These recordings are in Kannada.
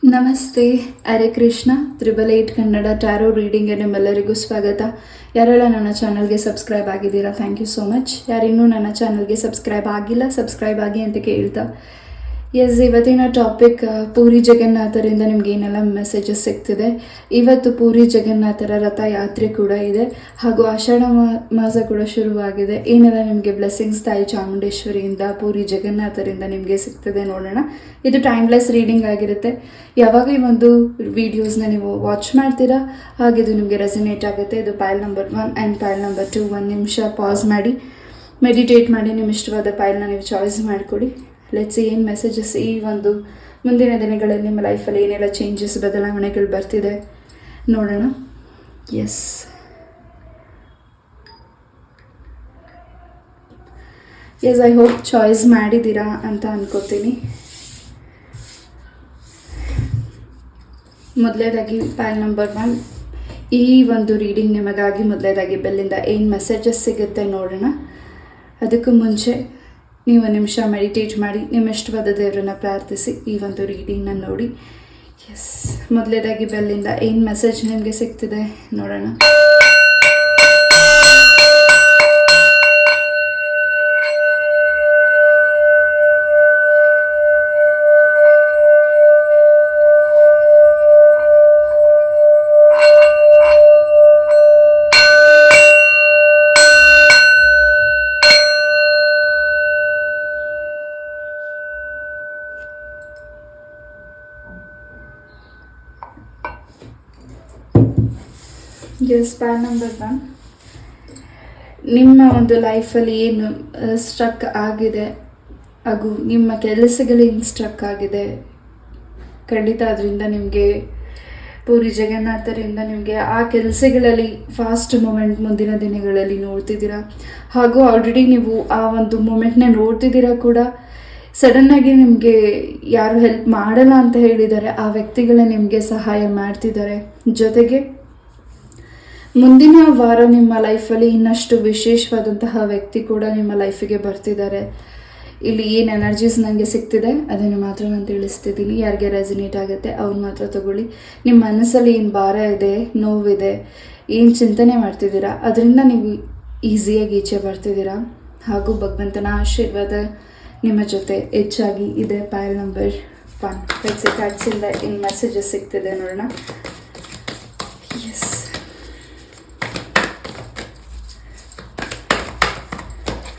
ನಮಸ್ತೆ. ಹರೇ ಕೃಷ್ಣ. 888 ಕನ್ನಡ ಟ್ಯಾರೋ ರೀಡಿಂಗ್ಗೆ ನಿಮ್ಮೆಲ್ಲರಿಗೂ ಸ್ವಾಗತ. ಯಾರೆಲ್ಲ ನನ್ನ ಚಾನಲ್ಗೆ ಸಬ್ಸ್ಕ್ರೈಬ್ ಆಗಿದ್ದೀರಾ, ಥ್ಯಾಂಕ್ ಯು ಸೋ ಮಚ್. ಯಾರಿನ್ನೂ ನನ್ನ ಚಾನಲ್ಗೆ ಸಬ್ಸ್ಕ್ರೈಬ್ ಆಗಿಲ್ಲ, ಸಬ್ಸ್ಕ್ರೈಬ್ ಆಗಿ ಅಂತ ಕೇಳ್ತಾ, ಇವತ್ತಿನ ಟಾಪಿಕ್ ಪೂರಿ ಜಗನ್ನಾಥರಿಂದ ನಿಮ್ಗೆ ಏನೆಲ್ಲ ಮೆಸೇಜಸ್ ಸಿಗ್ತಿದೆ. ಇವತ್ತು ಪೂರಿ ಜಗನ್ನಾಥರ ರಥಯಾತ್ರೆ ಕೂಡ ಇದೆ, ಹಾಗೂ ಆಷಾಢ ಮಾಸ ಕೂಡ ಶುರುವಾಗಿದೆ. ಏನೆಲ್ಲ ನಿಮಗೆ ಬ್ಲೆಸ್ಸಿಂಗ್ಸ್ ತಾಯಿ ಚಾಮುಂಡೇಶ್ವರಿಯಿಂದ, ಪೂರಿ ಜಗನ್ನಾಥರಿಂದ ನಿಮಗೆ ಸಿಗ್ತದೆ ನೋಡೋಣ. ಇದು ಟೈಮ್ಲೆಸ್ ರೀಡಿಂಗ್ ಆಗಿರುತ್ತೆ. ಯಾವಾಗ ಈ ಒಂದು ವಿಡಿಯೋಸ್ನ ನೀವು ವಾಚ್ ಮಾಡ್ತೀರಾ ಹಾಗೆ ಇದು ನಿಮಗೆ ರೆಸಿನೇಟ್ ಆಗುತ್ತೆ. ಇದು ಪೈಲ್ ನಂಬರ್ 1 ಆ್ಯಂಡ್ ಪೈಲ್ ನಂಬರ್ 2. 1 ನಿಮಿಷ ಪಾಸ್ ಮಾಡಿ ಮೆಡಿಟೇಟ್ ಮಾಡಿ ನಿಮ್ಮ ಇಷ್ಟವಾದ ಪೈಲ್ನ ನೀವು ಚಾಯ್ಸ್ ಮಾಡಿಕೊಡಿ. ಲೆಟ್ಸ್ ಏನು ಮೆಸೇಜಸ್ ಈ ಒಂದು ಮುಂದಿನ ದಿನಗಳಲ್ಲಿ ನಿಮ್ಮ ಲೈಫಲ್ಲಿ ಏನೆಲ್ಲ ಚೇಂಜಸ್, ಬದಲಾವಣೆಗಳು ಬರ್ತಿದೆ ನೋಡೋಣ. ಎಸ್ ಐ ಹೋಪ್ ಚಾಯ್ಸ್ ಮಾಡಿದ್ದೀರಾ ಅಂತ ಅನ್ಕೋತೀನಿ. ಮೊದಲೇದಾಗಿ ಪೈಲ್ ನಂಬರ್ 1, ಈ ಒಂದು ರೀಡಿಂಗ್ ನಿಮಗಾಗಿ ಮೊದಲೇದಾಗಿ ಬೆಲ್ಲಿಂದ ಏನು ಮೆಸೇಜಸ್ ಸಿಗುತ್ತೆ ನೋಡೋಣ. ಅದಕ್ಕೂ ಮುಂಚೆ ನೀವು ನಿಮಿಷ ಮೆಡಿಟೇಟ್ ಮಾಡಿ ನಿಮ್ಮ ಇಷ್ಟವಾದ ದೇವರನ್ನ ಪ್ರಾರ್ಥಿಸಿ ಈ ಒಂದು ರೀಡಿಂಗ್ನ ನೋಡಿ. ಮೊದಲೇದಾಗಿ ಬೆಲ್ಲಿಂದ ಏನು ಮೆಸೇಜ್ ನಿಮಗೆ ಸಿಗ್ತಿದೆ ನೋಡೋಣ. ಪೈಲ್ ನಂಬರ್ 1, ನಿಮ್ಮ ಒಂದು ಲೈಫಲ್ಲಿ ಏನು ಸ್ಟ್ರಕ್ ಆಗಿದೆ ಹಾಗೂ ನಿಮ್ಮ ಕೆಲಸಗಳೇನು ಸ್ಟ್ರಕ್ ಆಗಿದೆ, ಖಂಡಿತ ಅದರಿಂದ ನಿಮಗೆ ಪೂರಿ ಜಗನ್ನಾಥರಿಂದ ನಿಮಗೆ ಆ ಕೆಲಸಗಳಲ್ಲಿ ಫಾಸ್ಟ್ ಮೂಮೆಂಟ್ ಮುಂದಿನ ದಿನಗಳಲ್ಲಿ ನೋಡ್ತಿದ್ದೀರಾ. ಹಾಗೂ ಆಲ್ರೆಡಿ ನೀವು ಆ ಒಂದು ಮೂಮೆಂಟ್ನ ನೋಡ್ತಿದ್ದೀರಾ ಕೂಡ. ಸಡನ್ನಾಗಿ ನಿಮಗೆ ಯಾರು ಹೆಲ್ಪ್ ಮಾಡಲ್ಲ ಅಂತ ಹೇಳಿದ್ದಾರೆ, ಆ ವ್ಯಕ್ತಿಗಳೇ ನಿಮಗೆ ಸಹಾಯ ಮಾಡ್ತಿದ್ದಾರೆ. ಜೊತೆಗೆ ಮುಂದಿನ ವಾರ ನಿಮ್ಮ ಲೈಫಲ್ಲಿ ಇನ್ನಷ್ಟು ವಿಶೇಷವಾದಂತಹ ವ್ಯಕ್ತಿ ಕೂಡ ನಿಮ್ಮ ಲೈಫಿಗೆ ಬರ್ತಿದ್ದಾರೆ. ಇಲ್ಲಿ ಏನು ಎನರ್ಜೀಸ್ ನನಗೆ ಸಿಗ್ತಿದೆ ಅದನ್ನು ಮಾತ್ರ ನಾನು ತಿಳಿಸ್ತಿದ್ದೀನಿ. ಯಾರಿಗೆ ರೆಸಿನೇಟ್ ಆಗುತ್ತೆ ಅವ್ರು ಮಾತ್ರ ತಗೊಳ್ಳಿ. ನಿಮ್ಮ ಮನಸ್ಸಲ್ಲಿ ಏನು ಭಾರ ಇದೆ, ನೋವಿದೆ, ಏನು ಚಿಂತನೆ ಮಾಡ್ತಿದ್ದೀರಾ ಅದರಿಂದ ನೀವು ಈಸಿಯಾಗಿ ಈಚೆ ಬರ್ತಿದ್ದೀರಾ. ಹಾಗೂ ಭಗವಂತನ ಆಶೀರ್ವಾದ ನಿಮ್ಮ ಜೊತೆ ಹೆಚ್ಚಾಗಿ ಇದೆ. ಪೈಲ್ ನಂಬರ್ 1 ಕಾರ್ಡ್ಸಿಂದ ಏನು ಮೆಸೇಜಸ್ ಸಿಗ್ತಿದೆ ನೋಡೋಣ.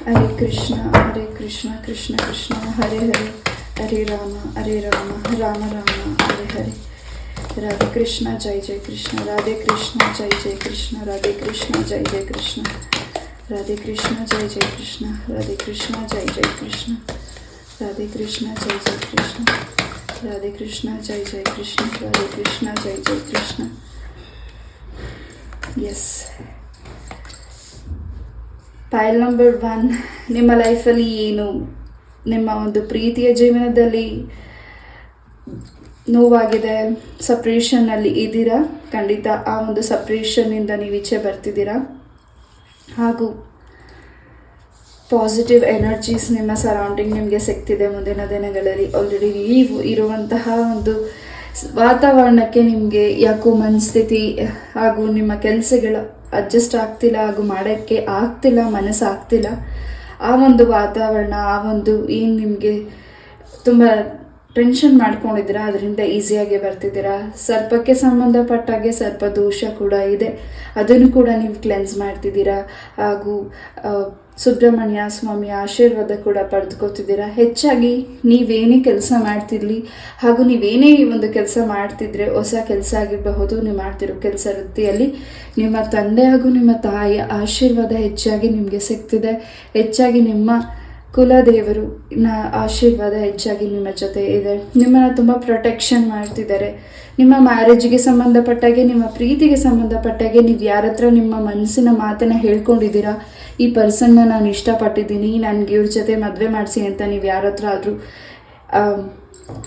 ಹರೇ ಕೃಷ್ಣ ಹರೇ ಕೃಷ್ಣ ಕೃಷ್ಣ ಕೃಷ್ಣ ಹರೇ ಹರೇ, ಹರೇ ರಾಮ ರಾಮ ರಾಮ ಹರೇ ಹರೇ. ರಾಧೆ ಕೃಷ್ಣ ಜೈ ಜೈ ಕೃಷ್ಣ, ರಾಧೆ ಕೃಷ್ಣ ಜೈ ಜೈ ಕೃಷ್ಣ, ರಾಧೆ ಕೃಷ್ಣ ಜೈ ಜೈ ಕೃಷ್ಣ, ರಾಧೆ ಕೃಷ್ಣ ಜೈ ಜೈ ಕೃಷ್ಣ, ರಾಧೆ ಕೃಷ್ಣ ಜೈ ಜೈ ಕೃಷ್ಣ, ರಾಧೆ ಕೃಷ್ಣ ಜೈ ಜೈ ಕೃಷ್ಣ, ರಾಧೆ ಕೃಷ್ಣ ಜೈ ಜೈ ಕೃಷ್ಣ, ರಾಧೆ ಕೃಷ್ಣ ಜೈ ಜೈ ಕೃಷ್ಣ. ಪೈಲ್ ನಂಬರ್ 1, ನಿಮ್ಮ ಲೈಫಲ್ಲಿ ಏನು ನಿಮ್ಮ ಒಂದು ಪ್ರೀತಿಯ ಜೀವನದಲ್ಲಿ ನೋವಾಗಿದೆ, ಸಪ್ರೇಷನ್ನಲ್ಲಿ ಇದ್ದೀರಾ. ಖಂಡಿತ ಆ ಒಂದು ಸಪ್ರೇಷನ್ನಿಂದ ನೀವು ಈಚೆ ಬರ್ತಿದ್ದೀರಾ. ಹಾಗೂ ಪಾಸಿಟಿವ್ ಎನರ್ಜೀಸ್ ನಿಮ್ಮ ಸರೌಂಡಿಂಗ್ ನಿಮಗೆ ಸಿಗ್ತಿದೆ ಮುಂದಿನ ದಿನಗಳಲ್ಲಿ. ಆಲ್ರೆಡಿ ನೀವು ಇರುವಂತಹ ಒಂದು ವಾತಾವರಣಕ್ಕೆ ನಿಮಗೆ ಯಾಕೋ ಮನಸ್ಥಿತಿ ಹಾಗೂ ನಿಮ್ಮ ಕೆಲಸಗಳು ಅಡ್ಜಸ್ಟ್ ಆಗ್ತಿಲ್ಲ, ಹಾಗೂ ಮಾಡೋಕ್ಕೆ ಆಗ್ತಿಲ್ಲ, ಮನಸ್ಸಾಗ್ತಿಲ್ಲ. ಆ ಒಂದು ವಾತಾವರಣ, ಆ ಒಂದು ಏನು ನಿಮಗೆ ತುಂಬ ಟೆನ್ಷನ್ ಮಾಡ್ಕೊಂಡಿದ್ದೀರಾ ಅದರಿಂದ ಈಸಿಯಾಗಿ ಬರ್ತಿದ್ದೀರಾ. ಸರ್ಪಕ್ಕೆ ಸಂಬಂಧಪಟ್ಟಾಗೆ ಸರ್ಪ ದೋಷ ಕೂಡ ಇದೆ, ಅದನ್ನು ಕೂಡ ನೀವು ಕ್ಲೆನ್ಸ್ ಮಾಡ್ತಿದ್ದೀರಾ. ಹಾಗೂ ಸುಬ್ರಹ್ಮಣ್ಯ ಸ್ವಾಮಿಯ ಆಶೀರ್ವಾದ ಕೂಡ ಪಡೆದುಕೊತಿದ್ದೀರಾ. ಹೆಚ್ಚಾಗಿ ನೀವೇನೇ ಕೆಲಸ ಮಾಡ್ತಿರಲಿ ಹಾಗೂ ನೀವೇನೇ ಈ ಒಂದು ಕೆಲಸ ಮಾಡ್ತಿದ್ರೆ, ಹೊಸ ಕೆಲಸ ಆಗಿರಬಹುದು, ನೀವು ಮಾಡ್ತಿರೋ ಕೆಲಸ ವೃತ್ತಿಯಲ್ಲಿ ನಿಮ್ಮ ತಂದೆ ಹಾಗೂ ನಿಮ್ಮ ತಾಯಿಯ ಆಶೀರ್ವಾದ ಹೆಚ್ಚಾಗಿ ನಿಮಗೆ ಸಿಗ್ತಿದೆ. ಹೆಚ್ಚಾಗಿ ನಿಮ್ಮ ಕುಲದೇವರು ಆಶೀರ್ವಾದ ಹೆಚ್ಚಾಗಿ ನಿಮ್ಮ ಜೊತೆ ಇದೆ. ನಿಮ್ಮನ್ನು ತುಂಬ ಪ್ರೊಟೆಕ್ಷನ್ ಮಾಡ್ತಿದ್ದಾರೆ. ನಿಮ್ಮ ಮ್ಯಾರೇಜ್ಗೆ ಸಂಬಂಧಪಟ್ಟಾಗೆ, ನಿಮ್ಮ ಪ್ರೀತಿಗೆ ಸಂಬಂಧಪಟ್ಟಾಗೆ ನೀವು ಯಾರ ಹತ್ರ ನಿಮ್ಮ ಮನಸ್ಸಿನ ಮಾತನ್ನು ಹೇಳ್ಕೊಂಡಿದ್ದೀರಾ, ಈ ಪರ್ಸನ್ನ ನಾನು ಇಷ್ಟಪಟ್ಟಿದ್ದೀನಿ, ನನಗೆ ಇವ್ರ ಜೊತೆ ಮದುವೆ ಮಾಡಿಸಿ ಅಂತ ನೀವು ಯಾರ ಹತ್ರ ಆದರೂ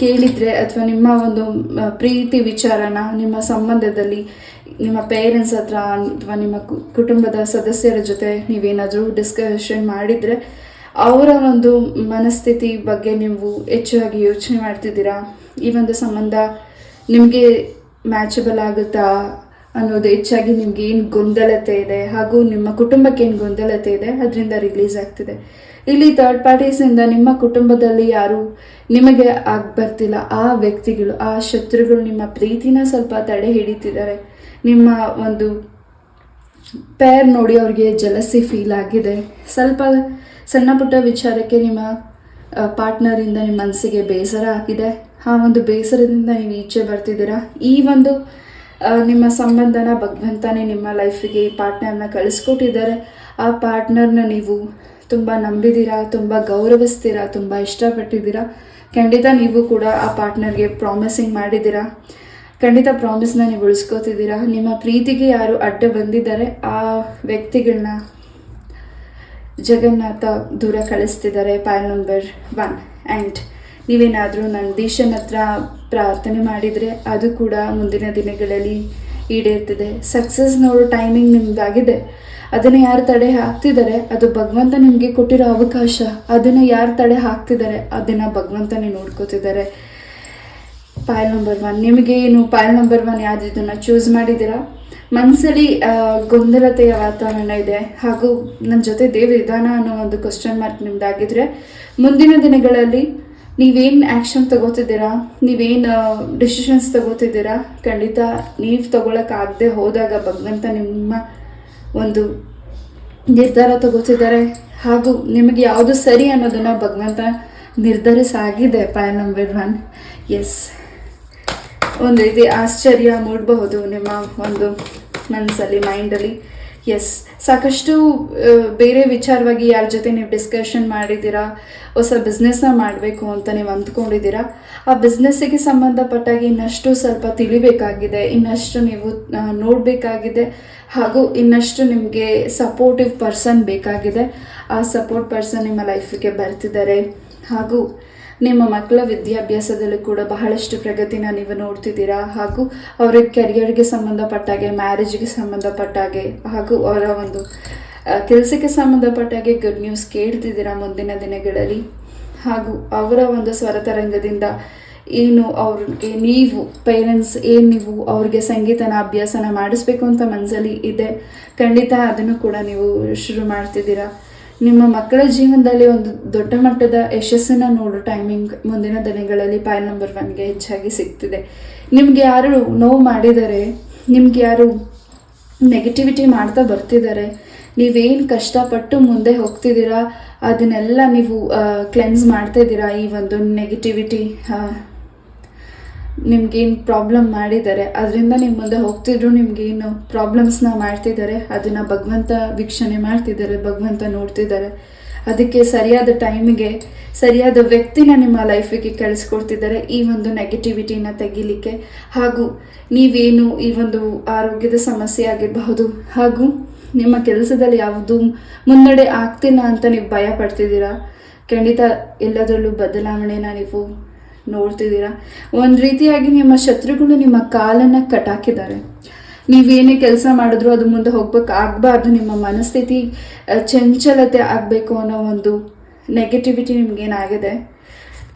ಕೇಳಿದರೆ, ಅಥವಾ ನಿಮ್ಮ ಒಂದು ಪ್ರೀತಿ ವಿಚಾರನ ನಿಮ್ಮ ಸಂಬಂಧದಲ್ಲಿ ನಿಮ್ಮ ಪೇರೆಂಟ್ಸ್ ಹತ್ರ ಅಥವಾ ನಿಮ್ಮ ಕುಟುಂಬದ ಸದಸ್ಯರ ಜೊತೆ ನೀವೇನಾದರೂ ಡಿಸ್ಕಷನ್ ಮಾಡಿದರೆ, ಅವರ ಒಂದು ಮನಸ್ಥಿತಿ ಬಗ್ಗೆ ನೀವು ಹೆಚ್ಚಾಗಿ ಯೋಚನೆ ಮಾಡ್ತಿದ್ದೀರಾ. ಈ ಒಂದು ಸಂಬಂಧ ನಿಮಗೆ ಮ್ಯಾಚಬಲ್ ಆಗುತ್ತಾ ಅನ್ನೋದು ಹೆಚ್ಚಾಗಿ ನಿಮ್ಗೆ ಏನು ಗೊಂದಲತೆ ಇದೆ ಹಾಗೂ ನಿಮ್ಮ ಕುಟುಂಬಕ್ಕೆ ಏನು ಗೊಂದಲತೆ ಇದೆ ಅದರಿಂದ ರಿಲೀಸ್ ಆಗ್ತಿದೆ. ಇಲ್ಲಿ ಥರ್ಡ್ ಪಾರ್ಟೀಸಿಂದ ನಿಮ್ಮ ಕುಟುಂಬದಲ್ಲಿ ಯಾರು ನಿಮಗೆ ಬರ್ತಿಲ್ಲ, ಆ ವ್ಯಕ್ತಿಗಳು, ಆ ಶತ್ರುಗಳು ನಿಮ್ಮ ಪ್ರೀತಿನ ಸ್ವಲ್ಪ ತಡೆ ಹಿಡಿತಿದ್ದಾರೆ. ನಿಮ್ಮ ಒಂದು ಪೇರ್ ನೋಡಿ ಅವ್ರಿಗೆ ಜಲಸಿ ಫೀಲ್ ಆಗಿದೆ. ಸ್ವಲ್ಪ ಸಣ್ಣ ಪುಟ್ಟ ವಿಚಾರಕ್ಕೆ ನಿಮ್ಮ ಪಾರ್ಟ್ನರಿಂದ ನಿಮ್ಮ ಮನಸ್ಸಿಗೆ ಬೇಸರ ಆಗಿದೆ. ಆ ಒಂದು ಬೇಸರದಿಂದ ನೀವು ಈಚೆ ಬರ್ತಿದ್ದೀರಾ. ಈ ಒಂದು ನಿಮ್ಮ ಸಂಬಂಧನ ಭಗವಂತನೇ ನಿಮ್ಮ ಲೈಫಿಗೆ ಈ ಪಾರ್ಟ್ನರ್ನ ಕಳಿಸ್ಕೊಟ್ಟಿದ್ದಾರೆ. ಆ ಪಾರ್ಟ್ನರ್ನ ನೀವು ತುಂಬ ನಂಬಿದ್ದೀರಾ, ತುಂಬ ಗೌರವಿಸ್ತೀರಾ, ತುಂಬ ಇಷ್ಟಪಟ್ಟಿದ್ದೀರಾ. ಖಂಡಿತ ನೀವು ಕೂಡ ಆ ಪಾರ್ಟ್ನರ್ಗೆ ಪ್ರಾಮಿಸಿಂಗ್ ಮಾಡಿದ್ದೀರಾ. ಖಂಡಿತ ಪ್ರಾಮಿಸ್ನ ನೀವು ಉಳಿಸ್ಕೋತಿದ್ದೀರಾ. ನಿಮ್ಮ ಪ್ರೀತಿಗೆ ಯಾರು ಅಡ್ಡ ಬಂದಿದ್ದಾರೆ ಆ ವ್ಯಕ್ತಿಗಳನ್ನ ಜಗನ್ನಾಥ ದೂರ ಕಳಿಸ್ತಿದ್ದಾರೆ. Pile number 1. ಆ್ಯಂಡ್ ನೀವೇನಾದರೂ ನಂದೀಶನ ಹತ್ರ ಪ್ರಾರ್ಥನೆ ಮಾಡಿದರೆ ಅದು ಕೂಡ ಮುಂದಿನ ದಿನಗಳಲ್ಲಿ ಈಡೇರ್ತಿದೆ. ಸಕ್ಸಸ್ ನೋಡೋ ಟೈಮಿಂಗ್ ನಿಮ್ಮದಾಗಿದೆ. ಅದನ್ನು ಯಾರು ತಡೆ ಹಾಕ್ತಿದ್ದಾರೆ ಅದು ಭಗವಂತ ನಿಮಗೆ ಕೊಟ್ಟಿರೋ ಅವಕಾಶ. ಅದನ್ನು ಯಾರು ತಡೆ ಹಾಕ್ತಿದ್ದಾರೆ ಅದನ್ನು ಭಗವಂತನೇ ನೋಡ್ಕೋತಿದ್ದಾರೆ. ಪಾಯಲ್ ನಂಬರ್ 1 ನಿಮಗೆ ಏನು ಪಾಯಲ್ ನಂಬರ್ 1 ಯಾರು ಇದನ್ನು ಚೂಸ್ ಮಾಡಿದ್ದೀರಾ? ಮನಸ್ಸಲ್ಲಿ ಗೊಂದಲತೆಯ ವಾತಾವರಣ ಇದೆ ಹಾಗೂ ನನ್ನ ಜೊತೆ ದೇವ್ರ ವಿಧಾನ ಅನ್ನೋ ಒಂದು ಕ್ವಶನ್ ಮಾರ್ಕ್ ನಿಮ್ದಾಗಿದ್ರೆ ಮುಂದಿನ ದಿನಗಳಲ್ಲಿ ನೀವೇನು ಆ್ಯಕ್ಷನ್ ತಗೋತಿದ್ದೀರಾ, ನೀವೇನು ಡಿಸಿಷನ್ಸ್ ತಗೋತಿದ್ದೀರಾ, ಖಂಡಿತ ನೀವು ತಗೊಳಕ್ಕಾಗದೆ ಹೋದಾಗ ಭಗವಂತ ನಿಮ್ಮ ಒಂದು ನಿರ್ಧಾರ ತಗೋತಿದ್ದಾರೆ ಹಾಗೂ ನಿಮಗೆ ಯಾವುದು ಸರಿ ಅನ್ನೋದನ್ನು ಭಗವಂತ ನಿರ್ಧರಿಸಾಗಿದೆ. Pile number 1. ಎಸ್, ಒಂದು ರೀತಿ ಆಶ್ಚರ್ಯ ಮೂಡಬಹುದು ನಿಮ್ಮ ಒಂದು ಮನಸ್ಸಲ್ಲಿ, ಮೈಂಡಲ್ಲಿ. ಎಸ್, ಸಾಕಷ್ಟು ಬೇರೆ ವಿಚಾರವಾಗಿ ಯಾರ ಜೊತೆ ನೀವು ಡಿಸ್ಕಷನ್ ಮಾಡಿದ್ದೀರಾ, ಹೊಸ ಬಿಸ್ನೆಸ್ನ ಮಾಡಬೇಕು ಅಂತ ನೀವು ಅಂದ್ಕೊಂಡಿದ್ದೀರಾ. ಆ ಬಿಸ್ನೆಸ್ಸಿಗೆ ಸಂಬಂಧಪಟ್ಟಾಗಿ ಇನ್ನಷ್ಟು ಸ್ವಲ್ಪ ತಿಳಿಬೇಕಾಗಿದೆ, ಇನ್ನಷ್ಟು ನೀವು ನೋಡಬೇಕಾಗಿದೆ ಹಾಗೂ ಇನ್ನಷ್ಟು ನಿಮಗೆ ಸಪೋರ್ಟಿವ್ ಪರ್ಸನ್ ಬೇಕಾಗಿದೆ. ಆ ಸಪೋರ್ಟ್ ಪರ್ಸನ್ ನಿಮ್ಮ ಲೈಫಿಗೆ ಬರ್ತಿದ್ದಾರೆ ಹಾಗೂ ನಿಮ್ಮ ಮಕ್ಕಳ ವಿದ್ಯಾಭ್ಯಾಸದಲ್ಲೂ ಕೂಡ ಬಹಳಷ್ಟು ಪ್ರಗತಿನ ನೀವು ನೋಡ್ತಿದ್ದೀರಾ ಹಾಗೂ ಅವರ ಕೆರಿಯರ್ಗೆ ಸಂಬಂಧಪಟ್ಟಾಗೆ, ಮ್ಯಾರೇಜ್ಗೆ ಸಂಬಂಧಪಟ್ಟಾಗೆ ಹಾಗೂ ಅವರ ಒಂದು ಕೆಲಸಕ್ಕೆ ಸಂಬಂಧಪಟ್ಟಾಗೆ ಗುಡ್ ನ್ಯೂಸ್ ಕೇಳ್ತಿದ್ದೀರಾ ಮುಂದಿನ ದಿನಗಳಲ್ಲಿ. ಹಾಗೂ ಅವರ ಒಂದು ಸ್ವರತರಂಗದಿಂದ ಏನು ಅವ್ರಿಗೆ ನೀವು ಪೇರೆಂಟ್ಸ್ ನೀವು ಅವ್ರಿಗೆ ಸಂಗೀತನ ಅಭ್ಯಾಸನ ಮಾಡಿಸ್ಬೇಕು ಅಂತ ಮನಸ್ಸಲ್ಲಿ ಇದೆ. ಖಂಡಿತ ಅದನ್ನು ಕೂಡ ನೀವು ಶುರು ಮಾಡ್ತಿದ್ದೀರಾ. ನಿಮ್ಮ ಮಕ್ಕಳ ಜೀವನದಲ್ಲಿ ಒಂದು ದೊಡ್ಡ ಮಟ್ಟದ ಯಶಸ್ಸನ್ನು ನೋಡೋ ಟೈಮಿಂಗ್ ಮುಂದಿನ ದಿನಗಳಲ್ಲಿ ಪಾಯಲ್ ನಂಬರ್ 1ಗೆ ಹೆಚ್ಚಾಗಿ ಸಿಗ್ತಿದೆ. ನಿಮ್ಗೆ ಯಾರು ನೋವು ಮಾಡಿದ್ದಾರೆ, ನಿಮ್ಗೆ ಯಾರು ನೆಗೆಟಿವಿಟಿ ಮಾಡ್ತಾ ಬರ್ತಿದ್ದಾರೆ, ನೀವೇನು ಕಷ್ಟಪಟ್ಟು ಮುಂದೆ ಹೋಗ್ತಿದ್ದೀರಾ ಅದನ್ನೆಲ್ಲ ನೀವು ಕ್ಲೆನ್ಸ್ ಮಾಡ್ತಾಯಿದ್ದೀರಾ. ಈ ಒಂದು ನೆಗೆಟಿವಿಟಿ ನಿಮ್ಗೇನು ಪ್ರಾಬ್ಲಮ್ ಮಾಡಿದ್ದಾರೆ ಅದರಿಂದ ನಿಮ್ಮ ಮುಂದೆ ಹೋಗ್ತಿದ್ರು ನಿಮ್ಗೇನು ಪ್ರಾಬ್ಲಮ್ಸ್ನ ಮಾಡ್ತಿದ್ದಾರೆ ಅದನ್ನು ಭಗವಂತ ವೀಕ್ಷಣೆ ಮಾಡ್ತಿದ್ದಾರೆ, ಭಗವಂತ ನೋಡ್ತಿದ್ದಾರೆ. ಅದಕ್ಕೆ ಸರಿಯಾದ ಟೈಮಿಗೆ ಸರಿಯಾದ ವ್ಯಕ್ತಿನ ನಿಮ್ಮ ಲೈಫಿಗೆ ಕಳಿಸ್ಕೊಡ್ತಿದ್ದಾರೆ ಈ ಒಂದು ನೆಗೆಟಿವಿಟಿನ ತೆಗಿಲಿಕ್ಕೆ. ಹಾಗೂ ನೀವೇನು ಈ ಒಂದು ಆರೋಗ್ಯದ ಸಮಸ್ಯೆ ಆಗಿರಬಹುದು ಹಾಗೂ ನಿಮ್ಮ ಕೆಲಸದಲ್ಲಿ ಯಾವುದು ಮುನ್ನಡೆ ಆಗ್ತಿಲ್ಲ ಅಂತ ನೀವು ಭಯ ಪಡ್ತಿದ್ದೀರಾ. ಖಂಡಿತ ಎಲ್ಲದರಲ್ಲೂ ಬದಲಾವಣೆನ ನೀವು ನೋಡ್ತಿದ್ದೀರಾ. ಒಂದು ರೀತಿಯಾಗಿ ನಿಮ್ಮ ಶತ್ರುಗಳು ನಿಮ್ಮ ಕಾಲನ್ನು ಕಟ್ಟಾಕಿದ್ದಾರೆ. ನೀವೇನೇ ಕೆಲಸ ಮಾಡಿದ್ರು ಅದು ಮುಂದೆ ಹೋಗ್ಬೇಕಾಗಬಾರ್ದು, ನಿಮ್ಮ ಮನಸ್ಥಿತಿ ಚಂಚಲತೆ ಆಗಬೇಕು ಅನ್ನೋ ಒಂದು ನೆಗೆಟಿವಿಟಿ ನಿಮ್ಗೇನಾಗಿದೆ.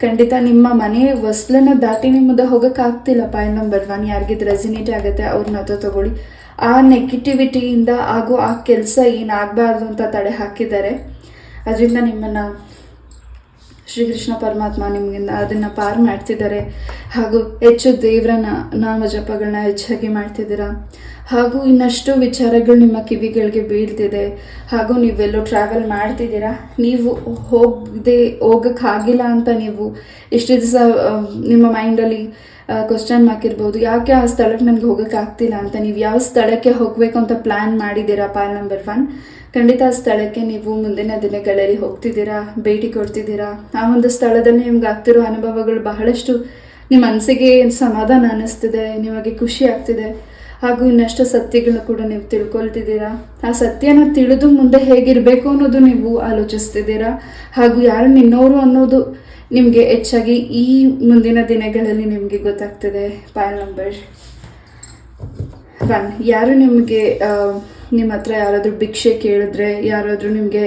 ಖಂಡಿತ ನಿಮ್ಮ ಮನೆ ಹೊಸ್ಲನ್ನು ದಾಟಿ ನಿಮ್ಮ ಮುಂದೆ ಹೋಗೋಕ್ಕಾಗ್ತಿಲ್ಲ. ಪಾಯಲ್ ನಂಬರ್ 1 ಯಾರಿಗಿದು ರೆಸಿನೇಟ್ ಆಗುತ್ತೆ ಅವ್ರನ್ನ ತಗೊಳ್ಳಿ. ಆ ನೆಗೆಟಿವಿಟಿಯಿಂದ ಹಾಗೂ ಆ ಕೆಲಸ ಏನಾಗಬಾರ್ದು ಅಂತ ತಡೆ ಹಾಕಿದ್ದಾರೆ. ಅದರಿಂದ ನಿಮ್ಮನ್ನು ಶ್ರೀಕೃಷ್ಣ ಪರಮಾತ್ಮ ನಿಮಗಿಂದ ಅದನ್ನು ಪಾರು ಮಾಡ್ತಿದ್ದಾರೆ ಹಾಗೂ ಹೆಚ್ಚು ದೇವರ ನಾಮ ಜಪಗಳನ್ನ ಹೆಚ್ಚಾಗಿ ಮಾಡ್ತಿದ್ದೀರಾ. ಹಾಗೂ ಇನ್ನಷ್ಟು ವಿಚಾರಗಳು ನಿಮ್ಮ ಕಿವಿಗಳಿಗೆ ಬೀಳ್ತಿದೆ ಹಾಗೂ ನೀವೆಲ್ಲೋ ಟ್ರಾವೆಲ್ ಮಾಡ್ತಿದ್ದೀರಾ. ನೀವು ಹೋಗೋಕ್ಕಾಗಿಲ್ಲ ಅಂತ ನೀವು ಇಷ್ಟು ದಿವಸ ನಿಮ್ಮ ಮೈಂಡಲ್ಲಿ ಕ್ವಶನ್ ಮಾರ್ಕ್ ಇರ್ಬೋದು, ಯಾಕೆ ಆ ಸ್ಥಳಕ್ಕೆ ನನಗೆ ಹೋಗೋಕ್ಕಾಗ್ತಿಲ್ಲ ಅಂತ. ನೀವು ಯಾವ ಸ್ಥಳಕ್ಕೆ ಹೋಗಬೇಕು ಅಂತ ಪ್ಲ್ಯಾನ್ ಮಾಡಿದ್ದೀರಾ ಪಾಯಲ್ ನಂಬರ್ 1, ಖಂಡಿತ ಆ ಸ್ಥಳಕ್ಕೆ ನೀವು ಮುಂದಿನ ದಿನಗಳಲ್ಲಿ ಹೋಗ್ತಿದ್ದೀರಾ, ಭೇಟಿ ಕೊಡ್ತಿದ್ದೀರಾ. ಆ ಒಂದು ಸ್ಥಳದಲ್ಲಿ ನಿಮ್ಗೆ ಆಗ್ತಿರೋ ಅನುಭವಗಳು ಬಹಳಷ್ಟು ನಿಮ್ಮ ಮನಸ್ಸಿಗೆ ಸಮಾಧಾನ ಅನ್ನಿಸ್ತಿದೆ, ನಿಮಗೆ ಖುಷಿ ಆಗ್ತಿದೆ ಹಾಗೂ ಇನ್ನಷ್ಟು ಸತ್ಯಗಳನ್ನ ಕೂಡ ನೀವು ತಿಳ್ಕೊಳ್ತಿದ್ದೀರಾ. ಆ ಸತ್ಯನ ತಿಳಿದು ಮುಂದೆ ಹೇಗಿರಬೇಕು ಅನ್ನೋದು ನೀವು ಆಲೋಚಿಸ್ತಿದ್ದೀರಾ ಹಾಗೂ ಯಾರು ನಿನ್ನೋರು ಅನ್ನೋದು ನಿಮಗೆ ಹೆಚ್ಚಾಗಿ ಈ ಮುಂದಿನ ದಿನಗಳಲ್ಲಿ ನಿಮಗೆ ಗೊತ್ತಾಗ್ತದೆ. ಪಾಯಲ್ ನಂಬರ್ 1 ಯಾರು ನಿಮಗೆ ನಿಮ್ಮ ಹತ್ರ ಯಾರಾದರೂ ಭಿಕ್ಷೆ ಕೇಳಿದ್ರೆ, ಯಾರಾದರೂ ನಿಮಗೆ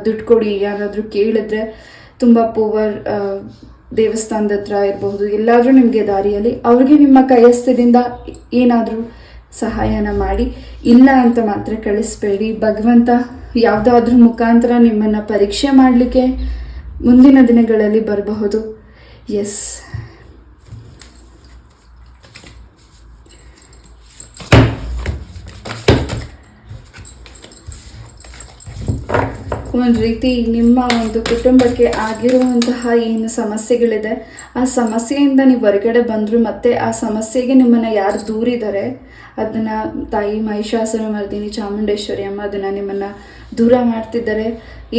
ದುಡ್ಡು ಕೊಡಿ ಯಾರಾದರೂ ಕೇಳಿದ್ರೆ ತುಂಬ ಪೂವರ್ ದೇವಸ್ಥಾನದ ಹತ್ರ ಇರಬಹುದು, ಎಲ್ಲಾದರೂ ನಿಮಗೆ ದಾರಿಯಲ್ಲಿ ಅವ್ರಿಗೆ ನಿಮ್ಮ ಕೈಯಸ್ಥದಿಂದ ಏನಾದರೂ ಸಹಾಯನ ಮಾಡಿ. ಇಲ್ಲ ಅಂತ ಮಾತ್ರ ಕಳಿಸ್ಬೇಡಿ. ಭಗವಂತ ಯಾವುದಾದ್ರೂ ಮುಖಾಂತರ ನಿಮ್ಮನ್ನು ಪರೀಕ್ಷೆ ಮಾಡಲಿಕ್ಕೆ ಮುಂದಿನ ದಿನಗಳಲ್ಲಿ ಬರಬಹುದು. ಎಸ್, ಒಂದು ರೀತಿ ನಿಮ್ಮ ಒಂದು ಕುಟುಂಬಕ್ಕೆ ಆಗಿರುವಂತಹ ಏನು ಸಮಸ್ಯೆಗಳಿದೆ, ಆ ಸಮಸ್ಯೆಯಿಂದ ನೀವು ಹೊರಗಡೆ ಬಂದರೂ ಮತ್ತೆ ಆ ಸಮಸ್ಯೆಗೆ ನಿಮ್ಮನ್ನು ಯಾರು ದೂರಿದ್ದಾರೆ ಅದನ್ನು ತಾಯಿ ಮಹಿಷಾಸುರ ಮರ್ದಿನಿ ಚಾಮುಂಡೇಶ್ವರಿ ಅಮ್ಮ ಅದನ್ನು ನಿಮ್ಮನ್ನು ದೂರ ಮಾಡ್ತಿದ್ದಾರೆ.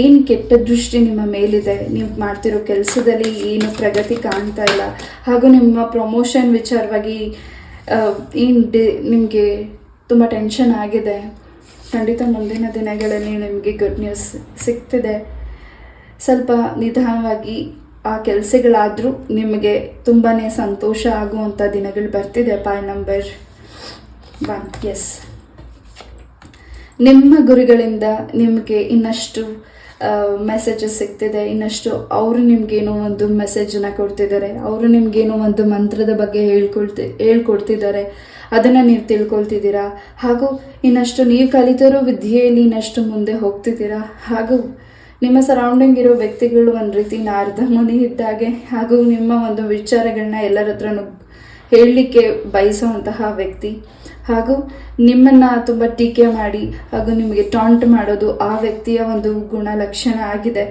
ಏನು ಕೆಟ್ಟ ದೃಷ್ಟಿ ನಿಮ್ಮ ಮೇಲಿದೆ, ನೀವು ಮಾಡ್ತಿರೋ ಕೆಲಸದಲ್ಲಿ ಏನು ಪ್ರಗತಿ ಕಾಣ್ತಾ ಇಲ್ಲ, ಹಾಗೂ ನಿಮ್ಮ ಪ್ರಮೋಷನ್ ವಿಚಾರವಾಗಿ ನಿಮಗೆ ತುಂಬ ಟೆನ್ಷನ್ ಆಗಿದೆ. ಖಂಡಿತ ಮುಂದಿನ ದಿನಗಳಲ್ಲಿ ನಿಮಗೆ ಗುಡ್ ನ್ಯೂಸ್ ಸಿಗ್ತಿದೆ. ಸ್ವಲ್ಪ ನಿಧಾನವಾಗಿ ಆ ಕೆಲಸಗಳಾದರೂ ನಿಮಗೆ ತುಂಬಾ ಸಂತೋಷ ಆಗುವಂಥ ದಿನಗಳು ಬರ್ತಿದೆ. Point number 1. ಎಸ್, ನಿಮ್ಮ ಗುರುಗಳಿಂದ ನಿಮಗೆ ಇನ್ನಷ್ಟು ಮೆಸೇಜಸ್ ಸಿಗ್ತಿದೆ. ಇನ್ನಷ್ಟು ಅವರು ನಿಮಗೇನೋ ಒಂದು ಮೆಸೇಜನ್ನು ಕೊಡ್ತಿದ್ದಾರೆ, ಅವರು ನಿಮಗೇನೋ ಒಂದು ಮಂತ್ರದ ಬಗ್ಗೆ ಹೇಳ್ಕೊಡ್ತಿದ್ದಾರೆ. ಅದನ್ನು ನೀವು ತಿಳ್ಕೊಳ್ತಿದ್ದೀರಾ. ಹಾಗೂ ಇನ್ನಷ್ಟು ನೀವು ಕಲಿತಿರೋ ವಿದ್ಯೆಯಲ್ಲಿ ಇನ್ನಷ್ಟು ಮುಂದೆ ಹೋಗ್ತಿದ್ದೀರಾ. ಹಾಗೂ ನಿಮ್ಮ ಸರೌಂಡಿಂಗ್ ಇರೋ ವ್ಯಕ್ತಿಗಳು ಒಂದು ರೀತಿ ನಾರದ ಮುನಿ ಇದ್ದಾಗೆ, ಹಾಗೂ ನಿಮ್ಮ ಒಂದು ವಿಚಾರಗಳನ್ನ ಎಲ್ಲರ ಹತ್ರನೂ ಹೇಳಲಿಕ್ಕೆ ಬಯಸುವಂತಹ ವ್ಯಕ್ತಿ. ಹಾಗೂ ನಿಮ್ಮನ್ನು ತುಂಬ ಟೀಕೆ ಮಾಡಿ ಹಾಗೂ ನಿಮಗೆ ಟಾಂಟ್ ಮಾಡೋದು ಆ ವ್ಯಕ್ತಿಯ ಒಂದು ಗುಣಲಕ್ಷಣ ಆಗಿದೆ.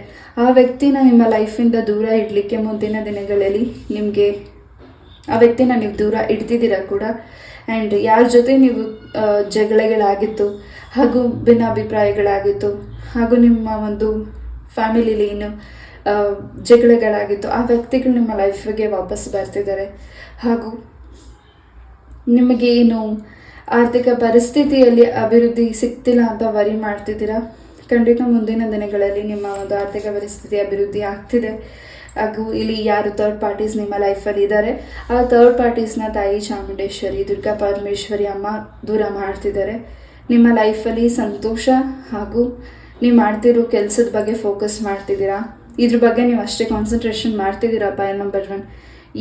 ಆ ವ್ಯಕ್ತಿನ ನಿಮ್ಮ ಲೈಫಿಂದ ದೂರ ಇಡಲಿಕ್ಕೆ ಮುಂದಿನ ದಿನಗಳಲ್ಲಿ ನಿಮಗೆ ಆ ವ್ಯಕ್ತಿನ ನೀವು ದೂರ ಇಡ್ತಿದ್ದೀರಾ ಕೂಡ. ಆ್ಯಂಡ್ ಯಾರ ಜೊತೆ ನೀವು ಜಗಳಗಳಾಗಿತ್ತು ಹಾಗೂ ಭಿನ್ನಾಭಿಪ್ರಾಯಗಳಾಗಿತ್ತು, ಹಾಗೂ ನಿಮ್ಮ ಒಂದು ಫ್ಯಾಮಿಲಿಲಿ ಏನು ಜಗಳಗಳಾಗಿತ್ತು, ಆ ವ್ಯಕ್ತಿಗಳು ನಿಮ್ಮ ಲೈಫಿಗೆ ವಾಪಸ್ ಬರ್ತಿದ್ದಾರೆ. ಹಾಗೂ ನಿಮಗೆ ಏನು ಆರ್ಥಿಕ ಪರಿಸ್ಥಿತಿಯಲ್ಲಿ ಅಭಿವೃದ್ಧಿ ಸಿಗ್ತಿಲ್ಲ ಅಂತ ವರಿ ಮಾಡ್ತಿದ್ದೀರಾ. ಖಂಡಿತ ಮುಂದಿನ ದಿನಗಳಲ್ಲಿ ನಿಮ್ಮ ಒಂದು ಆರ್ಥಿಕ ಪರಿಸ್ಥಿತಿ ಅಭಿವೃದ್ಧಿ ಆಗ್ತಿದೆ. ಹಾಗೂ ಇಲ್ಲಿ ಯಾರು ಥರ್ಡ್ ಪಾರ್ಟೀಸ್ ನಿಮ್ಮ ಲೈಫಲ್ಲಿ ಇದ್ದಾರೆ, ಆ ಥರ್ಡ್ ಪಾರ್ಟೀಸ್ನ ತಾಯಿ ಚಾಮುಂಡೇಶ್ವರಿ, ದುರ್ಗಾ ಪರಮೇಶ್ವರಿ ಅಮ್ಮ ದೂರ ಮಾಡ್ತಿದ್ದಾರೆ. ನಿಮ್ಮ ಲೈಫಲ್ಲಿ ಸಂತೋಷ ಹಾಗೂ ನೀವು ಮಾಡ್ತಿರೋ ಕೆಲಸದ ಬಗ್ಗೆ ಫೋಕಸ್ ಮಾಡ್ತಿದ್ದೀರಾ. ಇದ್ರ ಬಗ್ಗೆ ನೀವು ಅಷ್ಟೇ ಕಾನ್ಸಂಟ್ರೇಷನ್ ಮಾಡ್ತಿದ್ದೀರಾ. Point number 1.